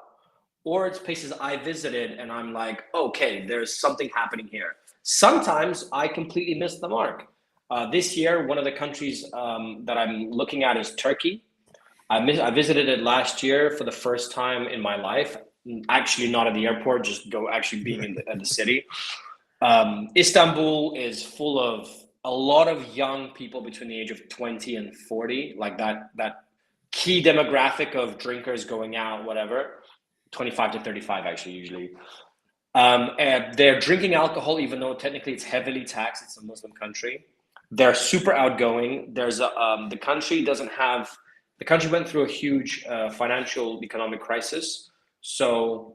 or it's places I visited and I'm like, okay, there's something happening here. Sometimes I completely missed the mark. This year, one of the countries that I'm looking at is Turkey. I visited it last year for the first time in my life. Actually, not at the airport, just being in the city. Istanbul is full of a lot of young people between the age of 20 and 40, like that key demographic of drinkers going out, whatever, 25 to 35 actually usually. And they're drinking alcohol, even though technically it's heavily taxed. It's a Muslim country. They're super outgoing. The country went through a huge financial economic crisis. So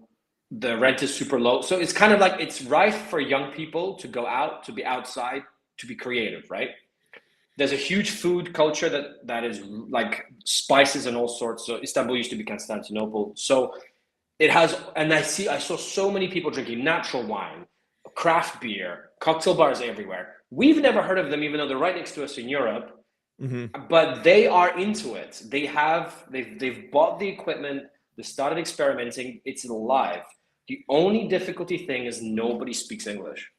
the rent is super low. So it's kind of like it's rife for young people to go out, to be outside, to be creative, right? There's a huge food culture that is like spices and all sorts. So Istanbul used to be Constantinople. So it has, and I saw so many people drinking natural wine, craft beer, cocktail bars everywhere. We've never heard of them, even though they're right next to us in Europe. Mm-hmm. But they are into it. They've bought the equipment. They started experimenting. It's live. The only difficulty thing is nobody speaks English.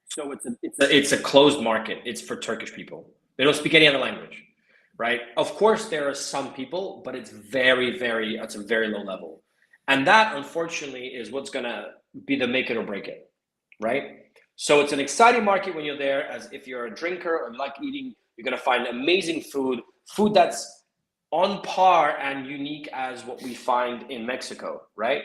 So it's a closed market. It's for Turkish people. They don't speak any other language, right? Of course, there are some people, but it's a very low level. And that, unfortunately, is what's going to be the make it or break it, right? So it's an exciting market when you're there. As if you're a drinker or like eating, you're going to find amazing food that's on par and unique as what we find in Mexico, right?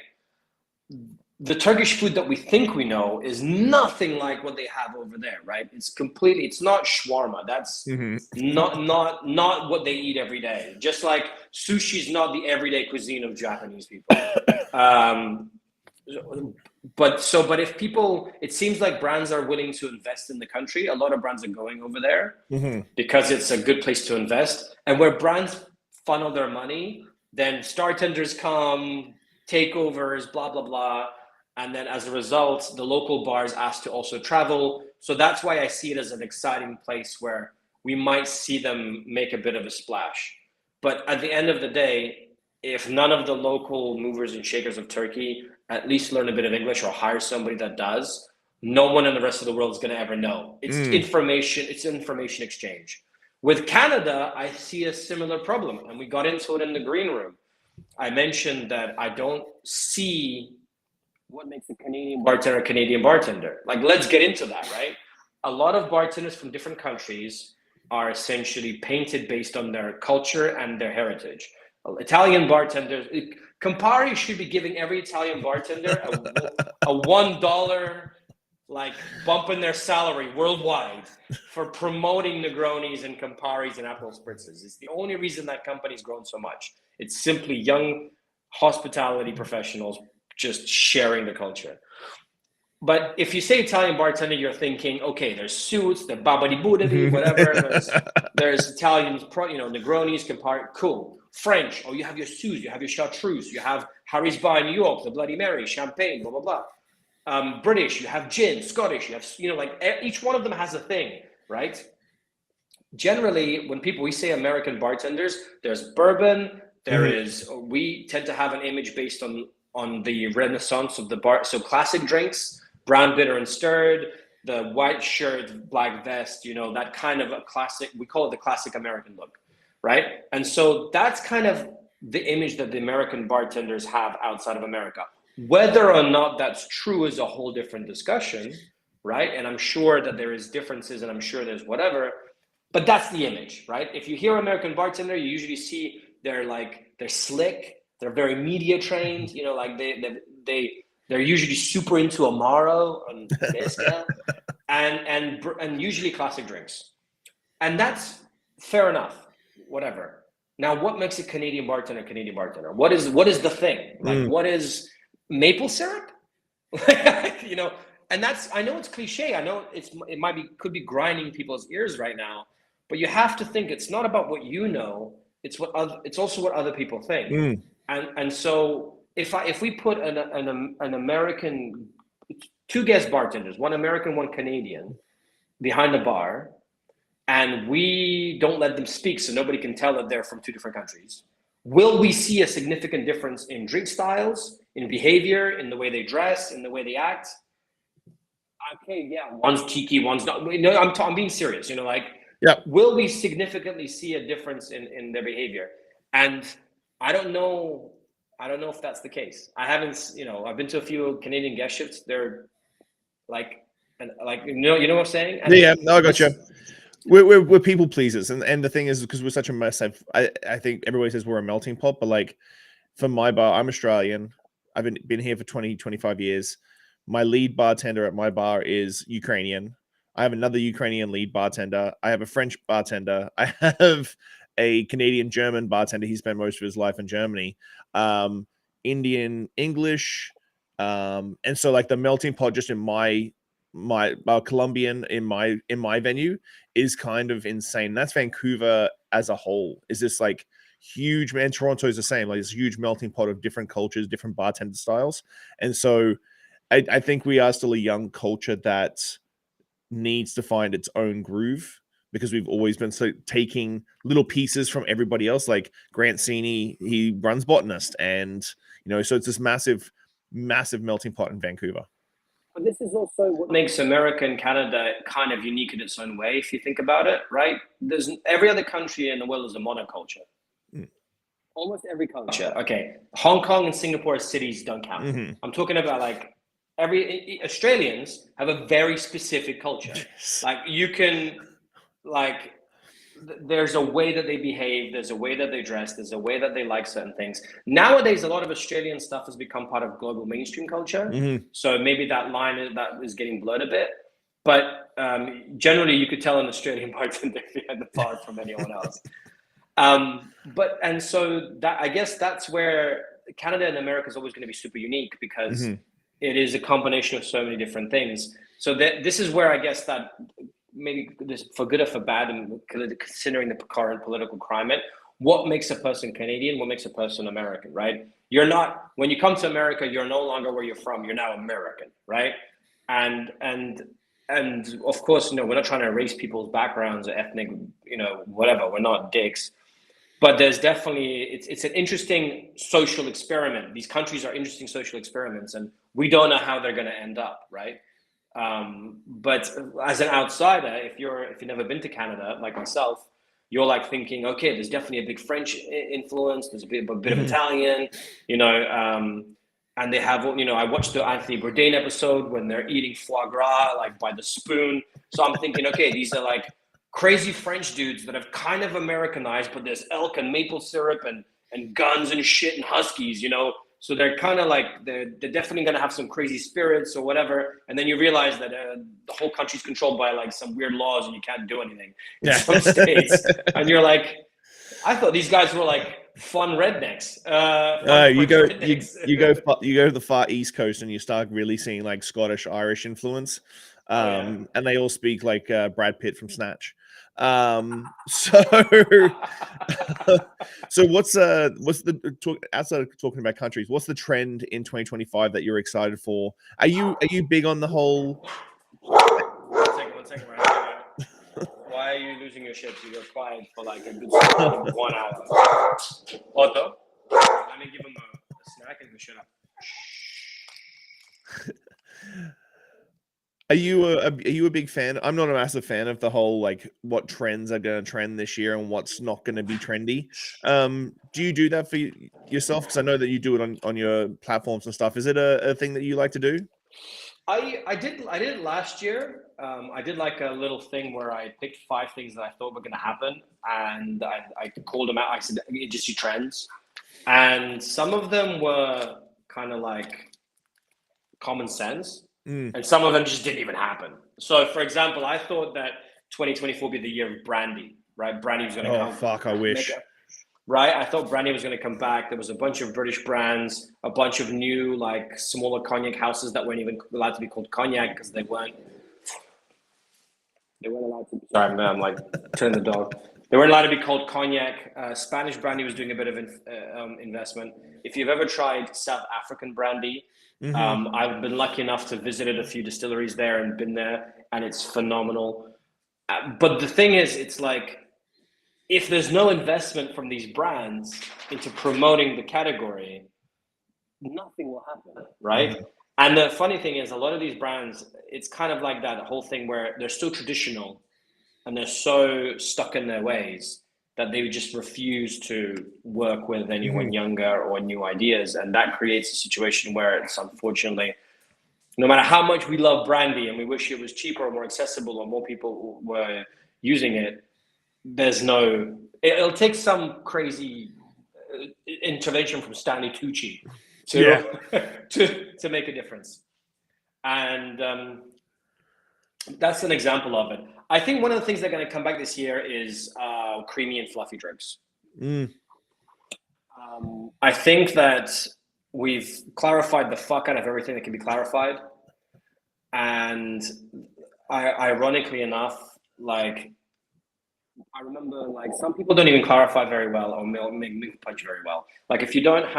The Turkish food that we think we know is nothing like what they have over there, right? It's not shawarma. That's mm-hmm. not what they eat every day. Just like sushi is not the everyday cuisine of Japanese people. But if people, it seems like brands are willing to invest in the country. A lot of brands are going over there mm-hmm. because it's a good place to invest. And where brands funnel their money, then bartenders come, takeovers, blah, blah, blah. And then as a result, the local bars ask to also travel. So that's why I see it as an exciting place where we might see them make a bit of a splash. But at the end of the day, if none of the local movers and shakers of Turkey at least learn a bit of English or hire somebody that does, no one in the rest of the world is going to ever know. It's information exchange. With Canada, I see a similar problem, and we got into it in the green room. I mentioned that I don't see what makes a Canadian bartender a Canadian bartender. Like, let's get into that, right? A lot of bartenders from different countries are essentially painted based on their culture and their heritage. Italian bartenders, Campari should be giving every Italian bartender a $1 like bumping their salary worldwide for promoting Negronis and Camparis and Aperol Spritzes. It's the only reason that company's grown so much. It's simply young hospitality professionals just sharing the culture. But if you say Italian bartender, you're thinking, okay, there's suits, the babadi budadi, whatever. There's Italians, Negronis, Campari, cool. French, you have your sous, you have your chartreuse, you have Harry's Bar in New York, the Bloody Mary, champagne, blah, blah, blah. British, you have gin. Scottish, you have, each one of them has a thing, right? Generally, when we say American bartenders, there's bourbon, we tend to have an image based on the renaissance of the bar. So classic drinks, brown, bitter, and stirred, the white shirt, black vest, that kind of a classic, we call it the classic American look, right? And so that's kind of the image that the American bartenders have outside of America. Whether or not that's true is a whole different discussion, right? And I'm sure that there is differences and I'm sure there's whatever, but that's the image, right? If you hear American bartender, you usually see they're slick, they're very media trained, they're usually super into Amaro and mezcal, and usually classic drinks, and that's fair enough. Whatever. Now, what makes a Canadian bartender? What is the thing? What is maple syrup? And that's, I know it's cliche. I know could be grinding people's ears right now, but you have to think it's not about what you know. It's also what other people think. And so if we put an American, two guest bartenders, one American, one Canadian, behind the bar, and we don't let them speak so nobody can tell that they're from two different countries, will we see a significant difference in drink styles, in behavior, in the way they dress, in the way they act? Okay, yeah, one's tiki, one's not. No, I'm being serious. Will we significantly see a difference in their behavior? And I don't know if that's the case. I haven't, I've been to a few Canadian guest ships. They're you know what I'm saying? And yeah, no, I gotcha. We're people pleasers, and the thing is, because we're such a mess, I think everybody says we're a melting pot, but for my bar, I'm Australian. I've been here for 25 years. My lead bartender at my bar is Ukrainian. I have another Ukrainian lead bartender. I have a French bartender. I have a Canadian-German bartender. He spent most of his life in Germany. Indian, English, and so the melting pot just in my Colombian in my venue is kind of insane. That's Vancouver as a whole. Is this huge, man? Toronto is the same. This huge melting pot of different cultures, different bartender styles, and so I think we are still a young culture that needs to find its own groove, because we've always been taking little pieces from everybody else. Like Grant Sini, he runs Botanist, and so it's this massive melting pot in Vancouver. But this is also what makes America and Canada kind of unique in its own way, if you think about it, right? Every other country in the world is a monoculture. Almost every culture. Okay, Hong Kong and Singapore cities don't count. I'm talking about Australians have a very specific culture. There's a way that they behave, there's a way that they dress, there's a way that they like certain things. Nowadays, a lot of Australian stuff has become part of global mainstream culture. So maybe that line that is getting blurred a bit. But generally, you could tell an Australian bartender behind the bar from anyone else. And so that, I guess that's where Canada and America is always going to be super unique, because it is a combination of so many different things. So this is where I guess that maybe this, for good or for bad, and considering the current political climate, what makes a person Canadian, what makes a person American, right? When you come to America, you're no longer where you're from, you're now American, right? And of course, we're not trying to erase people's backgrounds or ethnic, whatever, we're not dicks. But there's definitely, it's an interesting social experiment. These countries are interesting social experiments, and we don't know how they're going to end up, right? But as an outsider, if you've never been to Canada, like myself, you're thinking, okay, there's definitely a big French influence. There's a bit of Italian, and they have, I watched the Anthony Bourdain episode when they're eating foie gras, by the spoon. So I'm thinking, okay, these are crazy French dudes that have kind of Americanized, but there's elk and maple syrup and guns and shit and huskies, So they're kind of like, they're definitely going to have some crazy spirits or whatever. And then you realize that the whole country's controlled by like some weird laws and you can't do anything in some states. And you're like, I thought these guys were like fun rednecks. You go to the far East Coast and you start really seeing like Scottish, Irish influence. And they all speak like Brad Pitt from Snatch. So what's the outside of talking about countries, what's the trend in 2025 that you're excited for? Are you big on the whole? One second. Why are you losing your shit? You were quiet for like a good 1 hour. Otto, let me give him a snack and go shut up. Are you a big fan? I'm not a massive fan of the whole like what trends are going to trend this year and what's not going to be trendy. Do you do that for yourself? Because I know that you do it on your platforms and stuff. Is it a thing that you like to do? I did it last year. I did like a little thing where I picked 5 things that I thought were going to happen, and I called them out. I said industry trends, and some of them were kind of like common sense. And some of them just didn't even happen. So, for example, I thought that 2024 would be the year of brandy, right? Brandy was going to come. Oh, fuck, I wish. Right? I thought brandy was going to come back. There was a bunch of British brands, a bunch of new, like, smaller cognac houses that weren't even allowed to be called cognac because they weren't allowed to. Sorry, I'm like, turning the dog. They weren't allowed to be called cognac. Spanish brandy was doing a bit of investment. If you've ever tried South African brandy, I've been lucky enough to visit a few distilleries there and been there, and it's phenomenal. But the thing is, it's like, if there's no investment from these brands into promoting the category, nothing will happen, right? And the funny thing is, a lot of these brands, it's kind of like that whole thing where they're so traditional and they're so stuck in their ways that they just refuse to work with anyone younger or new ideas. And that creates a situation where it's, unfortunately, no matter how much we love brandy and we wish it was cheaper or more accessible or more people were using it, it'll take some crazy intervention from Stanley Tucci to make a difference. And that's an example of it. I think one of the things that are going to come back this year is creamy and fluffy drinks. I think that we've clarified the fuck out of everything that can be clarified. And ironically enough, like, I remember, like, some people don't even clarify very well or make milk punch very well. Like, if you don't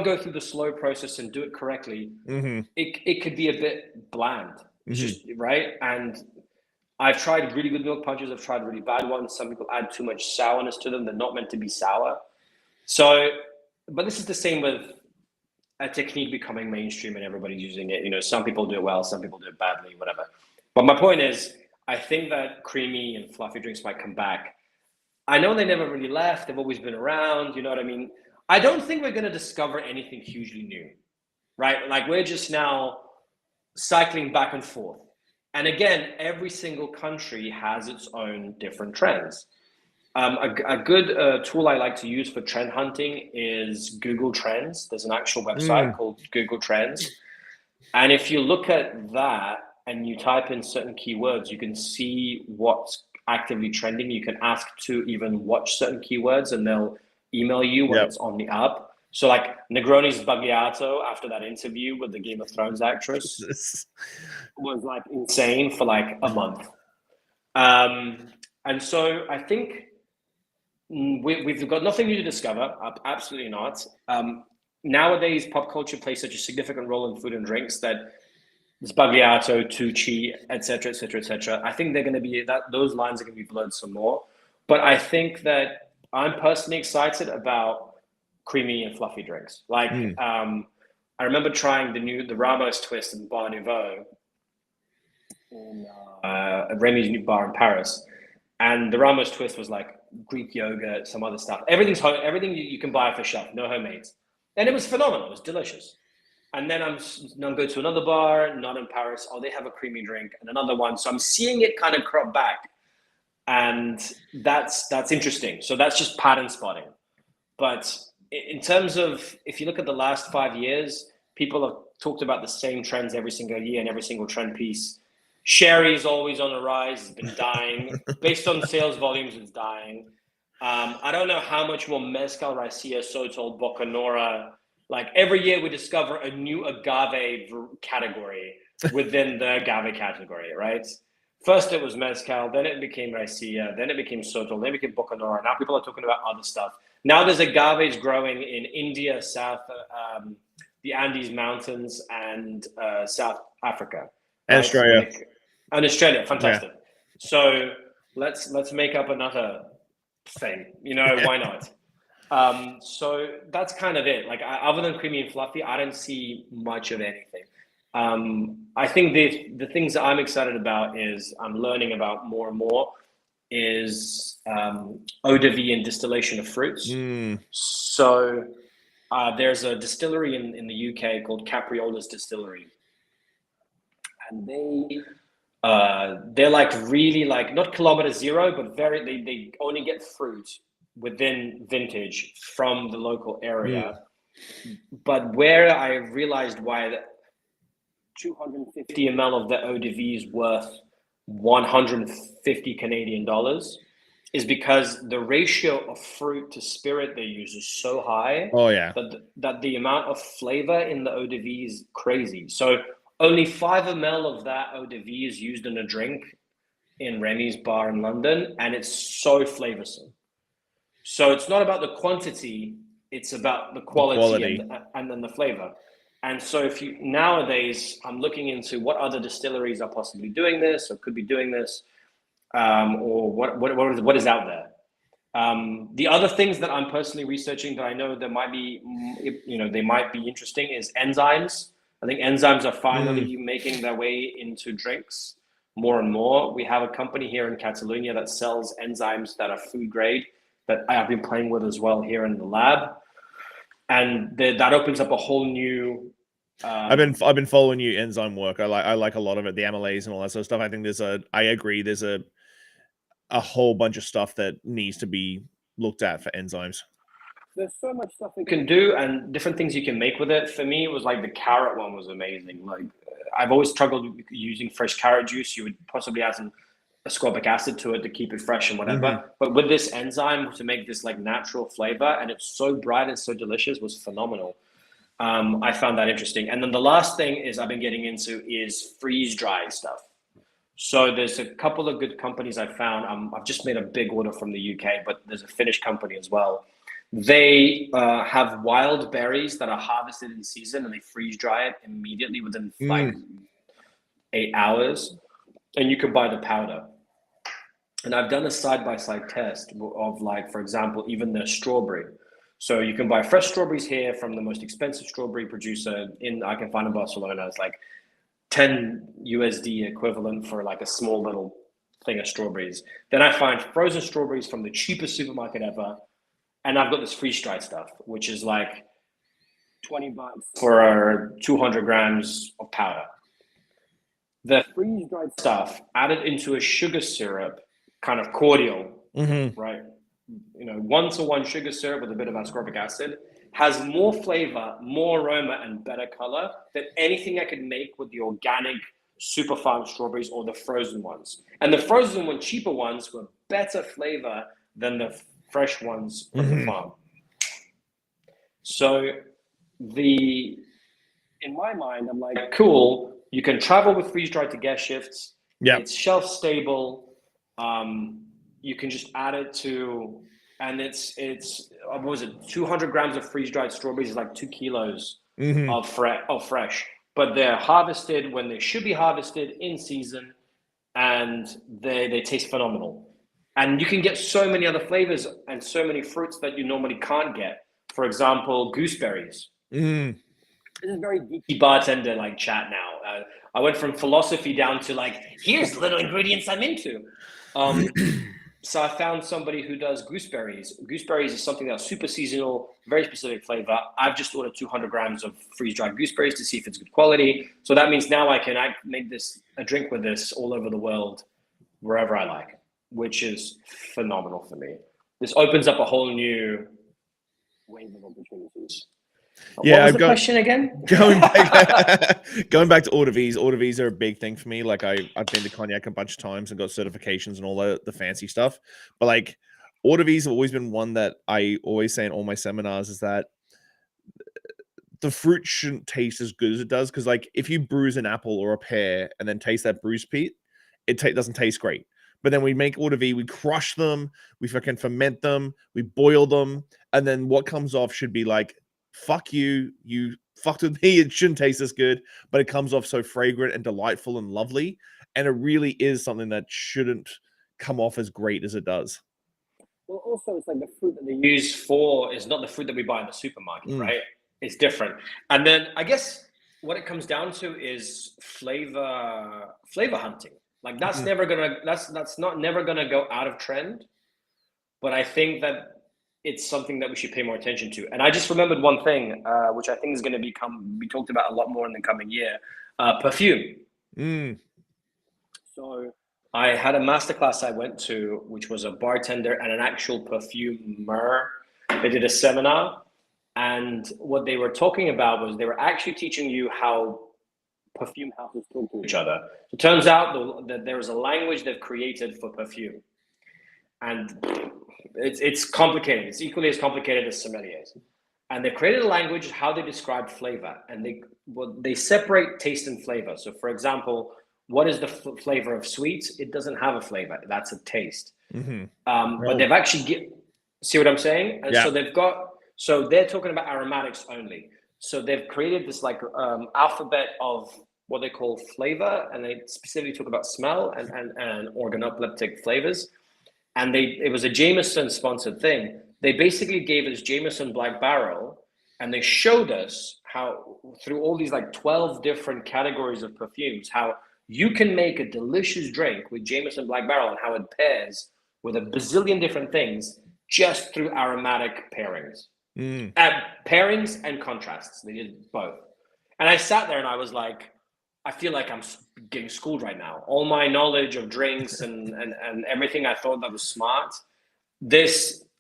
go through the slow process and do it correctly, it could be a bit bland. Just right. And I've tried really good milk punches. I've tried really bad ones. Some people add too much sourness to them. They're not meant to be sour. So, but this is the same with a technique becoming mainstream and everybody's using it. You know, some people do it well, some people do it badly, whatever. But my point is, I think that creamy and fluffy drinks might come back. I know they never really left. They've always been around. You know what I mean? I don't think we're going to discover anything hugely new, right? Like, we're just now cycling back and forth. And again, every single country has its own different trends. A good tool I like to use for trend hunting is Google Trends. There's an actual website called Google Trends. And if you look at that and you type in certain keywords, you can see what's actively trending. You can ask to even watch certain keywords and they'll email you when it's on the app. So like Negroni's Sbagliato after that interview with the Game of Thrones actress was like insane for like a month. And so I think we've got nothing new to discover. Absolutely not. Nowadays, pop culture plays such a significant role in food and drinks that Sbagliato, Tucci, etc., etc., etc. I think they're going to be those lines are going to be blurred some more. But I think that I'm personally excited about creamy and fluffy drinks. Like I remember trying the Ramos twist in Bar Nouveau in Remy's new bar in Paris, and the Ramos twist was like Greek yogurt, some other stuff. Everything you can buy off the shelf, no homemades, and it was phenomenal. It was delicious. And then I'm go to another bar, not in Paris. Oh, they have a creamy drink, and another one. So I'm seeing it kind of crop back, and that's interesting. So that's just pattern spotting. But in terms of, if you look at the last 5 years, people have talked about the same trends every single year and every single trend piece. Sherry is always on the rise, it's been dying. Based on sales volumes, it's dying. I don't know how much more mezcal, raicilla, sotol, bocanora. Like every year we discover a new agave category within the agave category, right? First it was mezcal, then it became raicilla, then it became sotol, then it became bocanora. Now people are talking about other stuff. Now there's agaves growing in India, the Andes Mountains, and South Africa. And Australia. And Australia, fantastic. Yeah. So let's make up another thing. Why not? So that's kind of it. Like other than creamy and fluffy, I don't see much of anything. I think the things that I'm excited about is I'm learning about more and more is eau de vie and distillation of fruits. So there's a distillery in the UK called Capriola's Distillery, and they're like really like not kilometer zero, but they only get fruit within vintage from the local area. But where I realized why that 250 ml of the eau de vie is worth 150 Canadian dollars is because the ratio of fruit to spirit they use is so high. Oh yeah. That the amount of flavor in the eau de vie is crazy. So only 5 ml of that eau de vie is used in a drink in Remy's bar in London, and it's so flavorsome. So it's not about the quantity, it's about the quality. And then the flavor. And so nowadays, I'm looking into what other distilleries are possibly doing this or could be doing this, or what is out there. The other things that I'm personally researching that I know that might be, they might be interesting is enzymes. I think enzymes are finally making their way into drinks more and more. We have a company here in Catalonia that sells enzymes that are food grade that I have been playing with as well here in the lab. And that opens up a whole new. I've been following you enzyme work. I like a lot of it, the amylase and all that sort of stuff. I think I agree. There's a whole bunch of stuff that needs to be looked at for enzymes. There's so much stuff you can do and different things you can make with it. For me, it was like the carrot one was amazing. Like I've always struggled using fresh carrot juice. You would possibly add some ascorbic acid to it to keep it fresh and whatever. But with this enzyme to make this like natural flavor, and it's so bright and so delicious, was phenomenal. I found that interesting. And then the last thing is I've been getting into is freeze dry stuff. So there's a couple of good companies I found. I've just made a big order from the UK, but there's a Finnish company as well. They have wild berries that are harvested in season and they freeze dry it immediately within like 8 hours. And you can buy the powder. And I've done a side-by-side test of like, for example, even the strawberry. So you can buy fresh strawberries here from the most expensive strawberry producer I can find in Barcelona. It's like 10 USD equivalent for like a small little thing of strawberries. Then I find frozen strawberries from the cheapest supermarket ever. And I've got this freeze-dried stuff, which is like $20 for 200 grams of powder. The freeze-dried stuff added into a sugar syrup, kind of cordial, right? 1-to-1 sugar syrup with a bit of ascorbic acid has more flavor, more aroma, and better color than anything I could make with the organic super farm strawberries or the frozen ones. And the frozen one, cheaper ones, were better flavor than the fresh ones from the farm. So in my mind, I'm like, cool, you can travel with freeze-dried to guest shifts. Yeah. It's shelf-stable. You can just add it to, and it's what was it, 200 grams of freeze-dried strawberries is like 2 kilos of fresh. But they're harvested when they should be harvested in season, and they taste phenomenal. And you can get so many other flavors and so many fruits that you normally can't get. For example, gooseberries. This is very geeky bartender like chat now. I went from philosophy down to like, here's little ingredients I'm into. So I found somebody who does gooseberries. Gooseberries is something that's super seasonal, very specific flavor. I've just ordered 200 grams of freeze-dried gooseberries to see if it's good quality. So that means now I make a drink with this all over the world, wherever I like, which is phenomenal for me. This opens up a whole new wave of opportunities. Yeah, what was the question again? Going back to eaux de vie are a big thing for me. Like I've been to Cognac a bunch of times and got certifications and all the fancy stuff. But like eaux-de-vie have always been one that I always say in all my seminars is that the fruit shouldn't taste as good as it does. Because like if you bruise an apple or a pear and then taste that bruise peat, it doesn't taste great. But then we make eaux-de-vie, we crush them, we fucking ferment them, we boil them, and then what comes off should be like, fuck you, you fucked with me, it shouldn't taste this good, but it comes off so fragrant and delightful and lovely, and it really is something that shouldn't come off as great as it does. Well, also, it's like the fruit that they use for is not the fruit that we buy in the supermarket, right? It's different. And then I guess what it comes down to is flavor hunting. Like that's never gonna never gonna go out of trend. But I think that it's something that we should pay more attention to. And I just remembered one thing, which I think is going to be talked about a lot more in the coming year: perfume. So I had a masterclass I went to, which was a bartender and an actual perfumer. They did a seminar, and what they were talking about was they were actually teaching you how perfume houses talk to each other. It turns out that there is a language they've created for perfume, and it's complicated. It's equally as complicated as sommeliers. And they've created a language how they describe flavor, and they separate taste and flavor. So, for example, what is the flavor of sweet? It doesn't have a flavor. That's a taste. But they've actually see what I'm saying? And so they're talking about aromatics only. So they've created this like alphabet of what they call flavor, and they specifically talk about smell and organoleptic flavors. And it was a Jameson sponsored thing. They basically gave us Jameson Black Barrel, and they showed us how through all these like 12 different categories of perfumes, how you can make a delicious drink with Jameson Black Barrel and how it pairs with a bazillion different things just through aromatic pairings. Pairings and contrasts. They did both. And I sat there and I was like, I feel like I'm getting schooled right now. All my knowledge of drinks and everything I thought that was smart.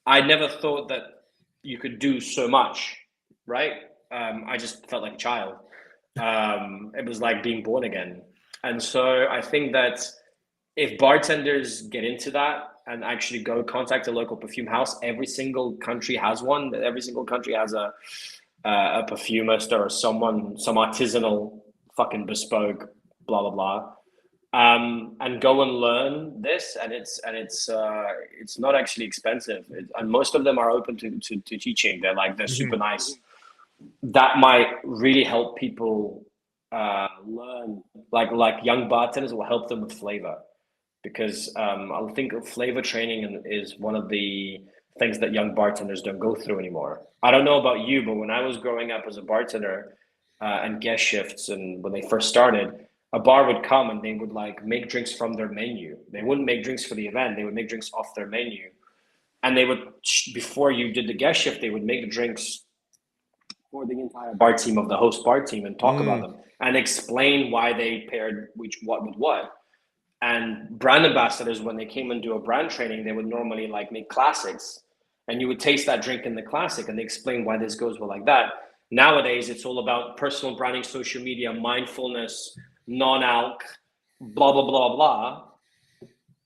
I never thought that you could do so much, right? I just felt like a child. It was like being born again. And so I think that if bartenders get into that and actually go contact a local perfume house, every single country has one. Every single country has a perfumist or some artisanal fucking bespoke, blah blah blah, and go and learn this. And it's not actually expensive, and most of them are open to teaching. They're super nice. That might really help people learn, like young bartenders will help them with flavor, because I think flavor training is one of the things that young bartenders don't go through anymore. I don't know about you, but when I was growing up as a bartender and guest shifts, and when they first started, a bar would come and they would like make drinks from their menu. They wouldn't make drinks for the event. They would make drinks off their menu. And they would, before you did the guest shift, they would make the drinks for the entire bar team of the host bar team and talk about them and explain why they paired what with what. And brand ambassadors, when they came and do a brand training, they would normally like make classics, and you would taste that drink in the classic and they explain why this goes well like that. Nowadays, it's all about personal branding, social media, mindfulness, non-alc, blah, blah, blah, blah.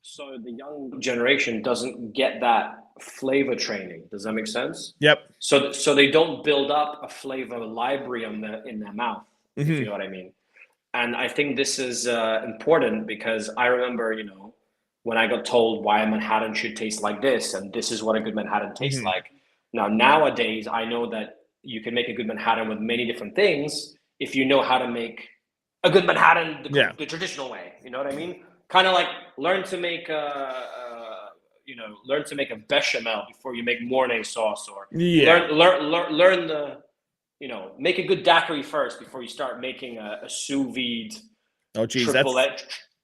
So the young generation doesn't get that flavor training. Does that make sense? Yep. So they don't build up a flavor library in their mouth, if you know what I mean. And I think this is important, because I remember, when I got told why a Manhattan should taste like this, and this is what a good Manhattan tastes like. Now, nowadays, I know that you can make a good Manhattan with many different things if you know how to make a good Manhattan the traditional way. You know what I mean? Kind of like learn to make a bechamel before you make Mornay sauce, or learn the, make a good daiquiri first before you start making a sous vide. Oh, geez,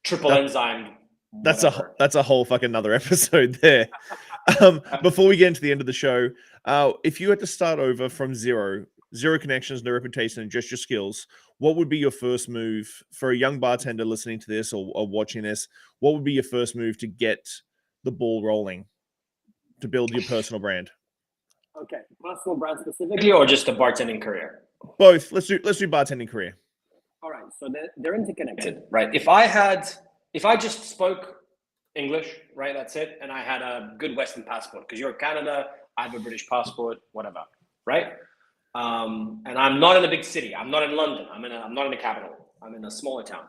triple enzyme. Whatever. That's a whole fucking another episode there. Before we get into the end of the show, if you had to start over from zero connections, no reputation, and just your skills, what would be your first move for a young bartender listening to this or watching this? What would be your first move to get the ball rolling, to build your personal brand? Okay, personal brand specifically, or just a bartending career? Both. Let's do bartending career. All right, so they're interconnected, right? If I just spoke English, right, that's it, and I had a good Western passport, because you're Canada, I have a British passport, whatever, right? And I'm not in a big city. I'm not in London. I'm not in the capital. I'm in a smaller town.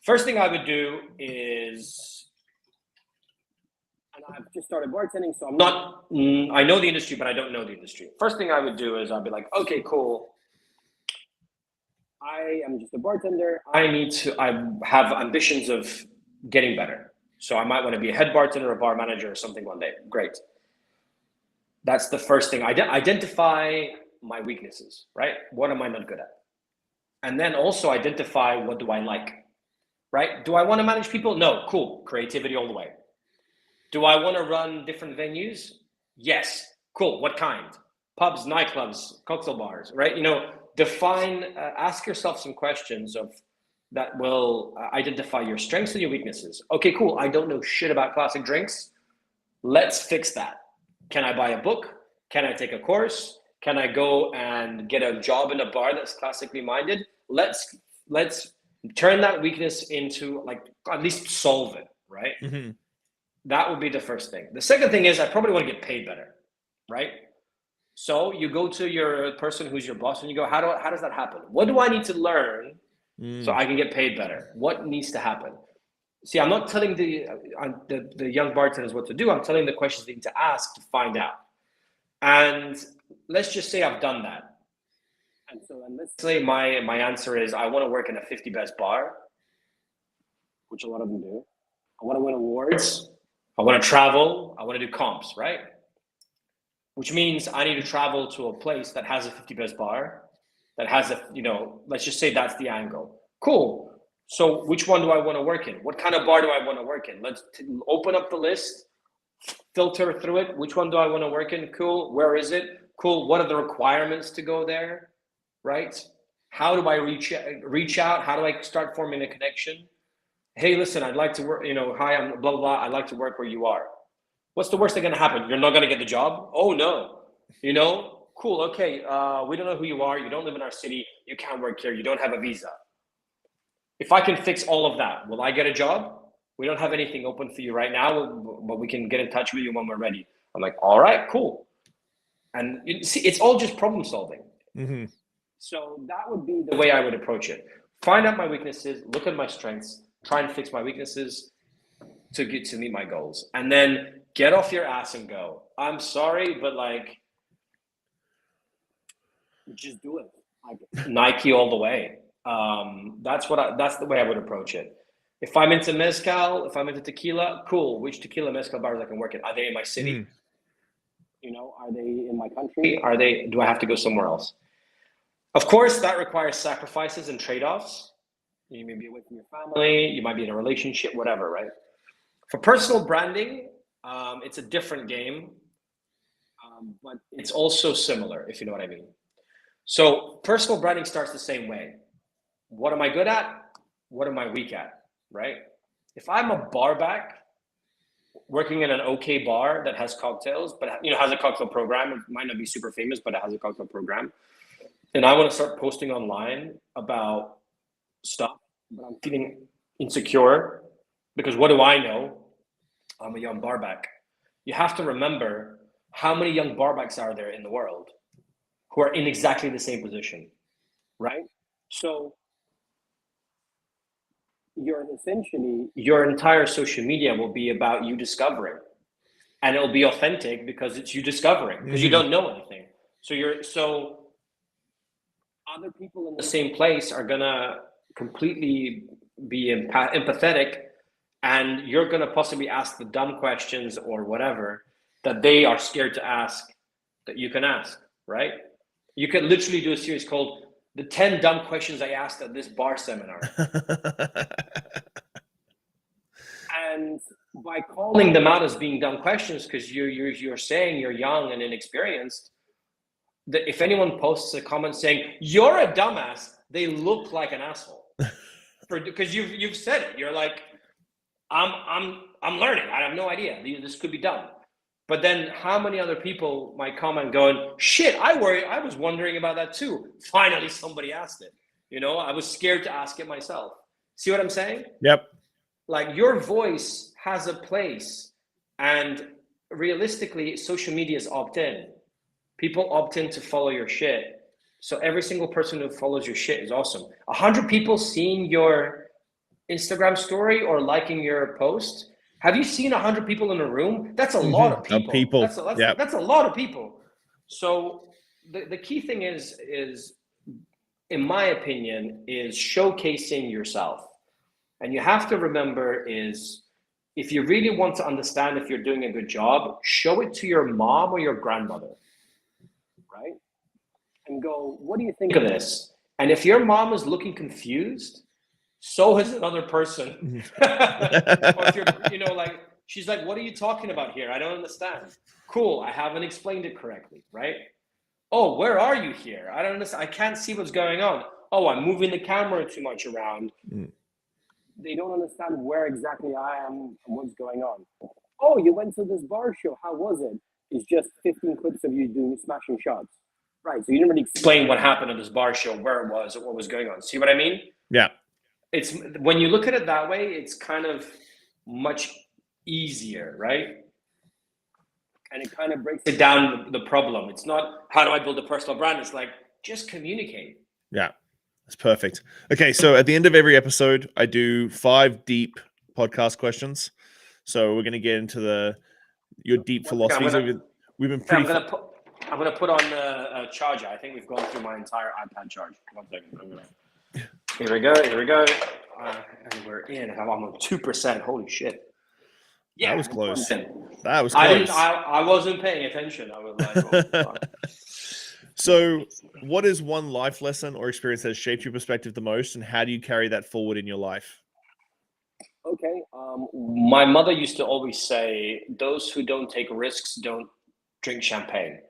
First thing I would do is, and I've just started bartending, so I'm not, I know the industry, but I don't know the industry. First thing I would do is I'd be like, okay, cool. I am just a bartender. I have ambitions of getting better. So I might want to be a head bartender, a bar manager, or something one day. Great. That's the first thing. Identify my weaknesses, right? What am I not good at? And then also identify, what do I like, right? Do I want to manage people? No, cool. Creativity all the way. Do I want to run different venues? Yes, cool. What kind? Pubs, nightclubs, cocktail bars, right? Define, ask yourself some questions that will identify your strengths and your weaknesses. Okay, cool. I don't know shit about classic drinks. Let's fix that. Can I buy a book? Can I take a course? Can I go and get a job in a bar that's classically minded? Let's turn that weakness into, like, at least solve it, right? Mm-hmm. That would be the first thing. The second thing is I probably want to get paid better, right? So you go to your person who's your boss and you go, how does that happen? What do I need to learn so I can get paid better? What needs to happen? See, I'm not telling the young bartenders what to do. I'm telling the questions they need to ask to find out. And let's just say I've done that. And so let's say my answer is I want to work in a 50 best bar, which a lot of them do. I want to win awards. I want to travel. I want to do comps, right? Which means I need to travel to a place that has a 50 best bar, that has let's just say that's the angle. Cool. So which one do I want to work in? What kind of bar do I want to work in? Let's open up the list, filter through it. Which one do I want to work in? Cool. Where is it? Cool. What are the requirements to go there? Right? How do I reach out? How do I start forming a connection? Hey, listen, I'd like to work, hi, I'm blah, blah, blah. I'd like to work where you are. What's the worst thing going to happen? You're not going to get the job? Oh, no. Cool. Okay. We don't know who you are. You don't live in our city. You can't work here. You don't have a visa. If I can fix all of that, will I get a job? We don't have anything open for you right now, but we can get in touch with you when we're ready. I'm like, all right, cool. And you see, it's all just problem solving. Mm-hmm. So that would be the way I would approach it. Find out my weaknesses, look at my strengths, try and fix my weaknesses to meet my goals. And then get off your ass and go. I'm sorry, but just do it. Nike all the way. That's the way I would approach it. If I'm into mezcal, if I'm into tequila, cool. Which tequila mezcal bars I can work in? Are they in my city? Are they in my country? Do I have to go somewhere else? Of course, that requires sacrifices and trade-offs. You may be away from your family, you might be in a relationship, whatever, right? For personal branding, it's a different game, but it's also similar, if you know what I mean. So personal branding starts the same way. What am I good at? What am I weak at, right? If I'm a bar back working in an okay bar that has cocktails, but has a cocktail program, it might not be super famous, but it has a cocktail program, and I want to start posting online about stuff, but I'm feeling insecure because what do I know? I'm a young barback. You have to remember how many young barbacks are there in the world who are in exactly the same position, right? So your entire social media will be about you discovering, and it'll be authentic because it's you discovering, because you don't know anything. So other people in the same place are gonna completely be empathetic, and you're gonna possibly ask the dumb questions or whatever that they are scared to ask that you can ask, right? You can literally do a series called The 10 Dumb Questions I Asked at This Bar Seminar. And by calling them out as being dumb questions, because you're saying you're young and inexperienced, that if anyone posts a comment saying you're a dumbass, they look like an asshole, because you've said it. You're like, I'm learning. I have no idea. This could be dumb. But then how many other people might comment going, shit, I was wondering about that too. Finally, somebody asked it. You know, I was scared to ask it myself. See what I'm saying? Yep. Like your voice has a place, and realistically, social media is opt-in. People opt in to follow your shit. So every single person who follows your shit is awesome. 100 people seeing your Instagram story or liking your post. Have you seen 100 people in a room? That's a lot of people. That's a lot of people. So the key thing is, in my opinion, is showcasing yourself. And you have to remember is, if you really want to understand if you're doing a good job, show it to your mom or your grandmother, right? And go, what do you think of this? And if your mom is looking confused, so is another person. Or if you're, you know, like, she's like, what are you talking about here? I don't understand. Cool, I haven't explained it correctly, right? Oh, where are you here? I don't understand. I can't see what's going on. Oh, I'm moving the camera too much around. They don't understand where exactly I am and what's going on. Oh, you went to this bar show. How was it? It's just 15 clips of you doing smashing shots. Right, so you didn't really explain what happened at this bar show, where it was, or what was going on. See what I mean? Yeah. It's when you look at it that way, it's kind of much easier, right? And it kind of breaks it down, the problem. It's not, how do I build a personal brand? It's like, just communicate. Yeah. That's perfect. Okay, so at the end of every episode, I do 5 deep podcast questions. So we're going to get into your deep philosophies. We've been pretty. I'm gonna put on a charger. I think we've gone through my entire iPad charge. 1 second. Here we go. And we're in. I'm on 2%. Holy shit! Yeah, that was close. That was close. I wasn't paying attention. I was like, oh, So, what is one life lesson or experience that has shaped your perspective the most, and how do you carry that forward in your life? Okay. My mother used to always say, "Those who don't take risks don't drink champagne."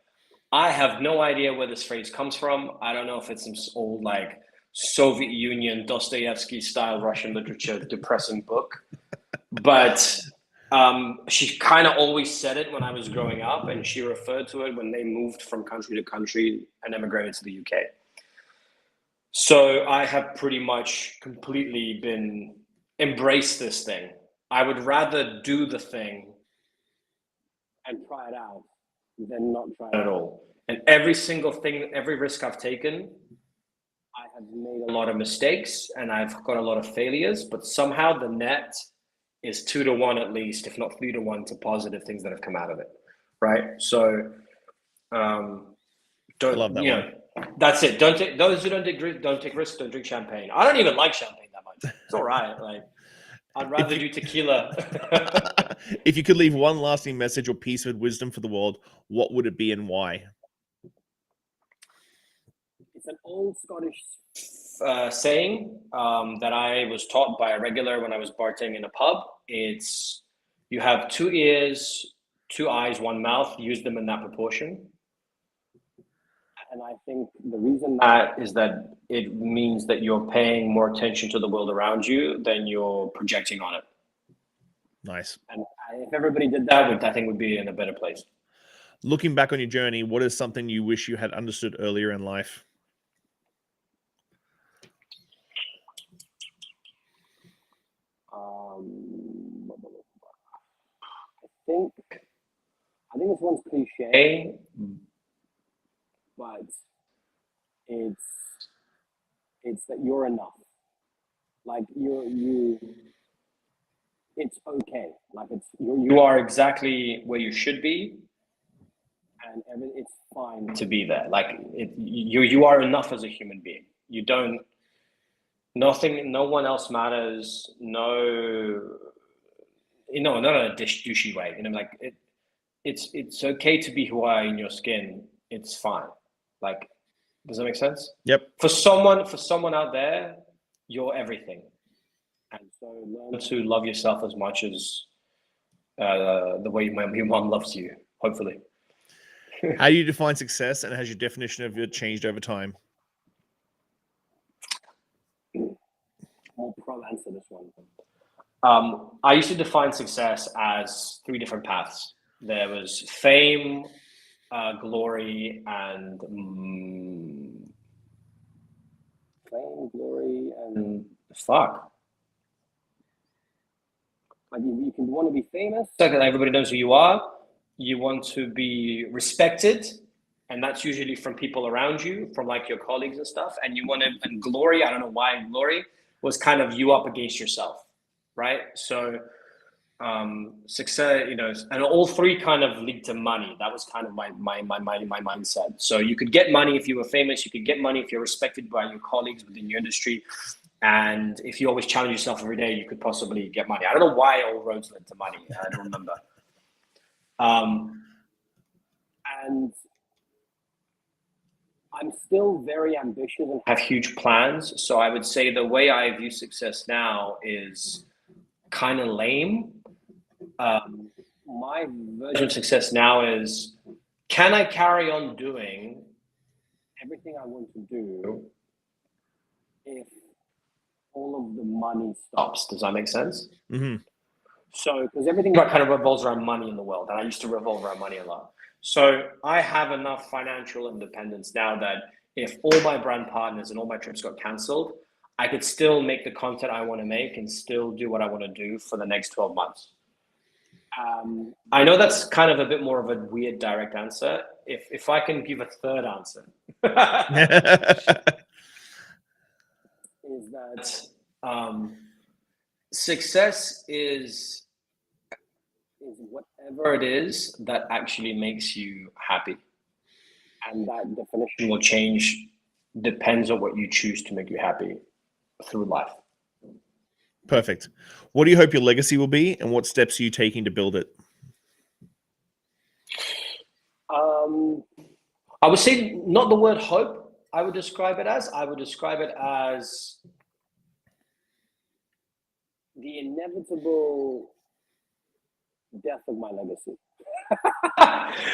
I have no idea where this phrase comes from. I don't know if it's some old, like, Soviet Union, Dostoevsky style Russian literature depressing book, but she kind of always said it when I was growing up, and she referred to it when they moved from country to country and emigrated to the UK. So I have pretty much completely been embraced this thing. I would rather do the thing and try it out than not try it at all. And every single thing, every risk I've taken, I have made a lot of mistakes and I've got a lot of failures, but somehow the net is 2 to 1 at least, if not 3 to 1 to positive things that have come out of it. Right. So don't love that one. That's it. Those who don't take risks, don't drink champagne. I don't even like champagne that much. It's all right. Like, I'd rather do tequila. If you could leave one lasting message or piece of wisdom for the world, what would it be and why? It's an old Scottish saying that I was taught by a regular when I was bartending in a pub. It's, you have 2 ears, 2 eyes, 1 mouth. Use them in that proportion. And I think the reason that is that it means that you're paying more attention to the world around you than you're projecting on it. Nice. And if everybody did that, I think we'd be in a better place. Looking back on your journey, what is something you wish you had understood earlier in life? I think this one's cliche, but it's that you're enough. Like it's okay. Like you are exactly where you should be, and it's fine to be there. Like you are enough as a human being. You don't. No one else matters. No, not in a douchey way. Like it's okay to be who I am in your skin. It's fine. Like, does that make sense? Yep. For someone out there, you're everything. And so learn to love yourself as much as the way your mom loves you, hopefully. How do you define success, and has your definition of it changed over time? I'll probably answer this one. I used to define success as 3 different paths. There was fame, glory, and fame, glory, and fuck. Like you can want to be famous, so that everybody knows who you are. You want to be respected, and that's usually from people around you, from like your colleagues and stuff. And you want to, and glory, I don't know why glory was kind of you up against yourself, right? So success, and all three kind of lead to money. That was kind of my mindset. So you could get money if you were famous, you could get money if you're respected by your colleagues within your industry. And if you always challenge yourself every day, you could possibly get money. I don't know why all roads led to money. I don't remember. And I'm still very ambitious and have huge plans. So I would say the way I view success now is kind of lame. My version of success now is, can I carry on doing everything I want to do if all of the money stops? Does that make sense? Mm-hmm. So, because everything kind of revolves around money in the world, and I used to revolve around money a lot. So I have enough financial independence now that if all my brand partners and all my trips got canceled, I could still make the content I want to make and still do what I want to do for the next 12 months. I know that's kind of a bit more of a weird direct answer. If I can give a third answer, is that success is whatever it is that actually makes you happy. And that definition will change, depends on what you choose to make you happy through life. Perfect. What do you hope your legacy will be, and what steps are you taking to build it? I would say not the word hope. I would describe it as the inevitable death of my legacy.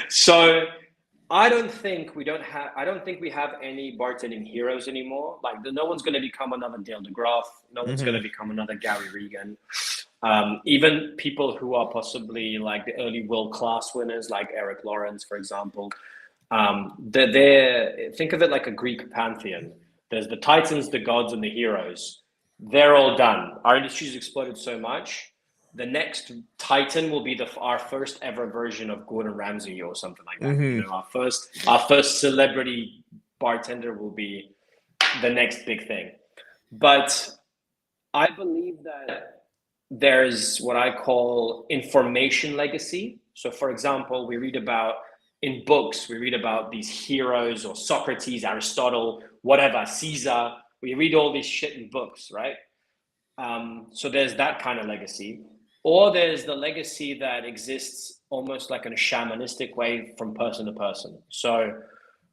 So I don't think we have any bartending heroes anymore. Like no one's going to become another Dale DeGraff. No one's going to become another Gary Regan. Even people who are possibly like the early world class winners, like Eric Lawrence, for example. Think of it like a Greek pantheon. There's the titans, the gods, and the heroes. They're all done. Our industry's exploded so much. The next titan will be our first ever version of Gordon Ramsay or something like that. Our first celebrity bartender will be the next big thing. But I believe that there's what I call information legacy. So for example, in books, we read about these heroes or Socrates, Aristotle, whatever, Caesar. We read all this shit in books, right? So there's that kind of legacy. Or there's the legacy that exists almost like in a shamanistic way from person to person. So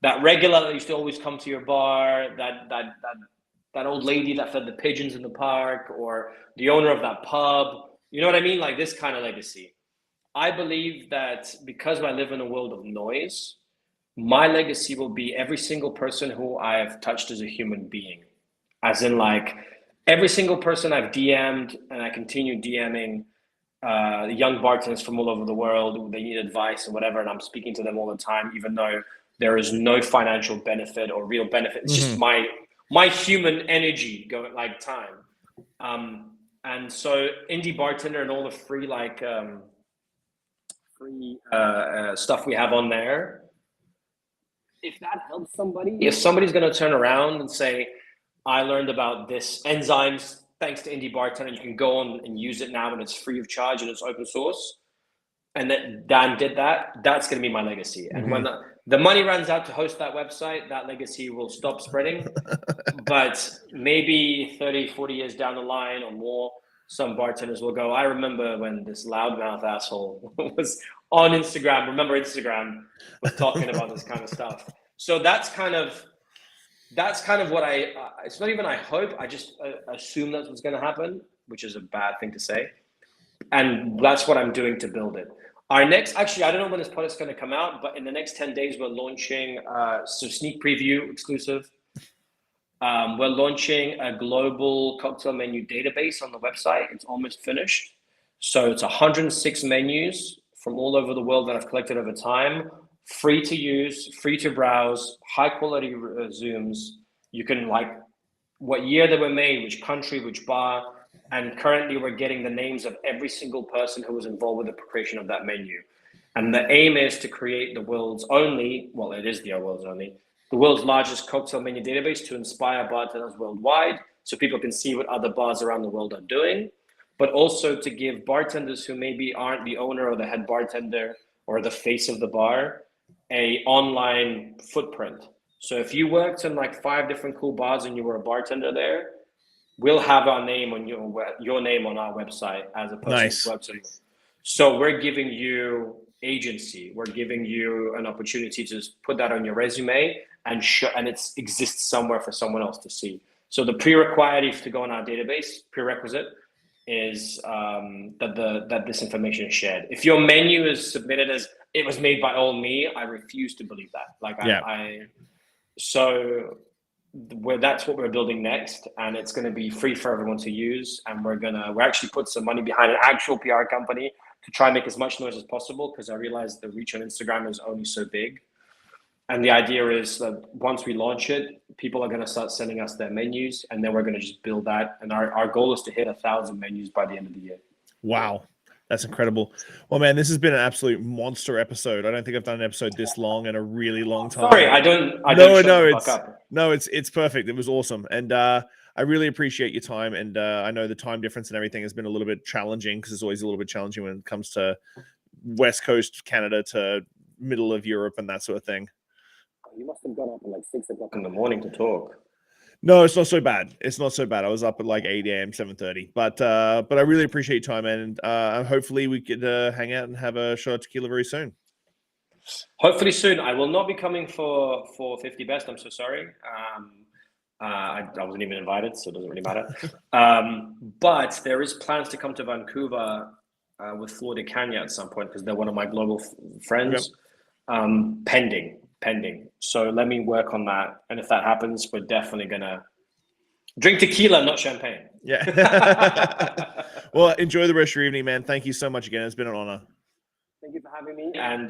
that regular that used to always come to your bar, that old lady that fed the pigeons in the park, or the owner of that pub, you know what I mean? Like this kind of legacy. I believe that because I live in a world of noise, my legacy will be every single person who I have touched as a human being. As in like every single person I've DM'd, and I continue DMing young bartenders from all over the world. They need advice and whatever, and I'm speaking to them all the time, even though there is no financial benefit or real benefit. It's just my human energy going like time. And so indie bartender and all the free stuff we have on there, if that helps somebody, if somebody's going to turn around and say, I learned about this enzymes thanks to indie bartender, you can go on and use it now and it's free of charge and it's open source, and that Dan did that, that's going to be my legacy. And when the money runs out to host that website, that legacy will stop spreading. But maybe 30, 40 years down the line or more, some bartenders will go, I remember when this loudmouth asshole was on Instagram. Remember Instagram was talking about this kind of stuff. So that's kind of what it's not even I hope, I just assume that's what's going to happen, which is a bad thing to say. And that's what I'm doing to build it. Actually, I don't know when this product is going to come out, but in the next 10 days, we're launching sneak preview exclusive. We're launching a global cocktail menu database on the website. It's almost finished. So it's 106 menus from all over the world that I've collected over time. Free to use, free to browse, high quality zooms. You can like what year they were made, which country, which bar. And currently we're getting the names of every single person who was involved with the creation of that menu. And the aim is to create the world's only, well, it is the world's only, the world's largest cocktail menu database to inspire bartenders worldwide so people can see what other bars around the world are doing, but also to give bartenders who maybe aren't the owner or the head bartender or the face of the bar a online footprint. So if you worked in like 5 different cool bars and you were a bartender there, we'll have our name on your name on our website as a person who works in. So we're giving you agency. We're giving you an opportunity to put that on your resume and it exists somewhere for someone else to see. So the prerequisite to go on our database, prerequisite, is that this information is shared. If your menu is submitted as it was made by all me, I refuse to believe that. Like so that's what we're building next, and it's going to be free for everyone to use. And we're actually put some money behind an actual PR company to try and make as much noise as possible, because I realize the reach on Instagram is only so big. And the idea is that once we launch it, people are going to start sending us their menus, and then we're going to just build that. And our goal is to hit 1,000 menus by the end of the year. Wow. That's incredible. Well, man, this has been an absolute monster episode. I don't think I've done an episode this long in a really long time. Sorry, I don't No, it's perfect. It was awesome. And I really appreciate your time. And I know the time difference and everything has been a little bit challenging, because it's always a little bit challenging when it comes to West Coast Canada to middle of Europe and that sort of thing. You must have got up at like 6 o'clock in the morning to talk. No, it's not so bad. It's not so bad. I was up at like 8 a.m., 7:30. But I really appreciate your time, and hopefully we could hang out and have a shot of tequila very soon. Hopefully soon. I will not be coming for 50 Best. I'm so sorry. I wasn't even invited, so it doesn't really matter. But there is plans to come to Vancouver with Flor de Cana at some point, because they're one of my global friends. Yep. Pending. So let me work on that. And if that happens, we're definitely going to drink tequila, not champagne. Yeah. Well, enjoy the rest of your evening, man. Thank you so much again. It's been an honor. Thank you for having me. And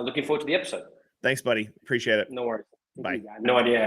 looking forward to the episode. Thanks, buddy. Appreciate it. No worries. Bye. No idea.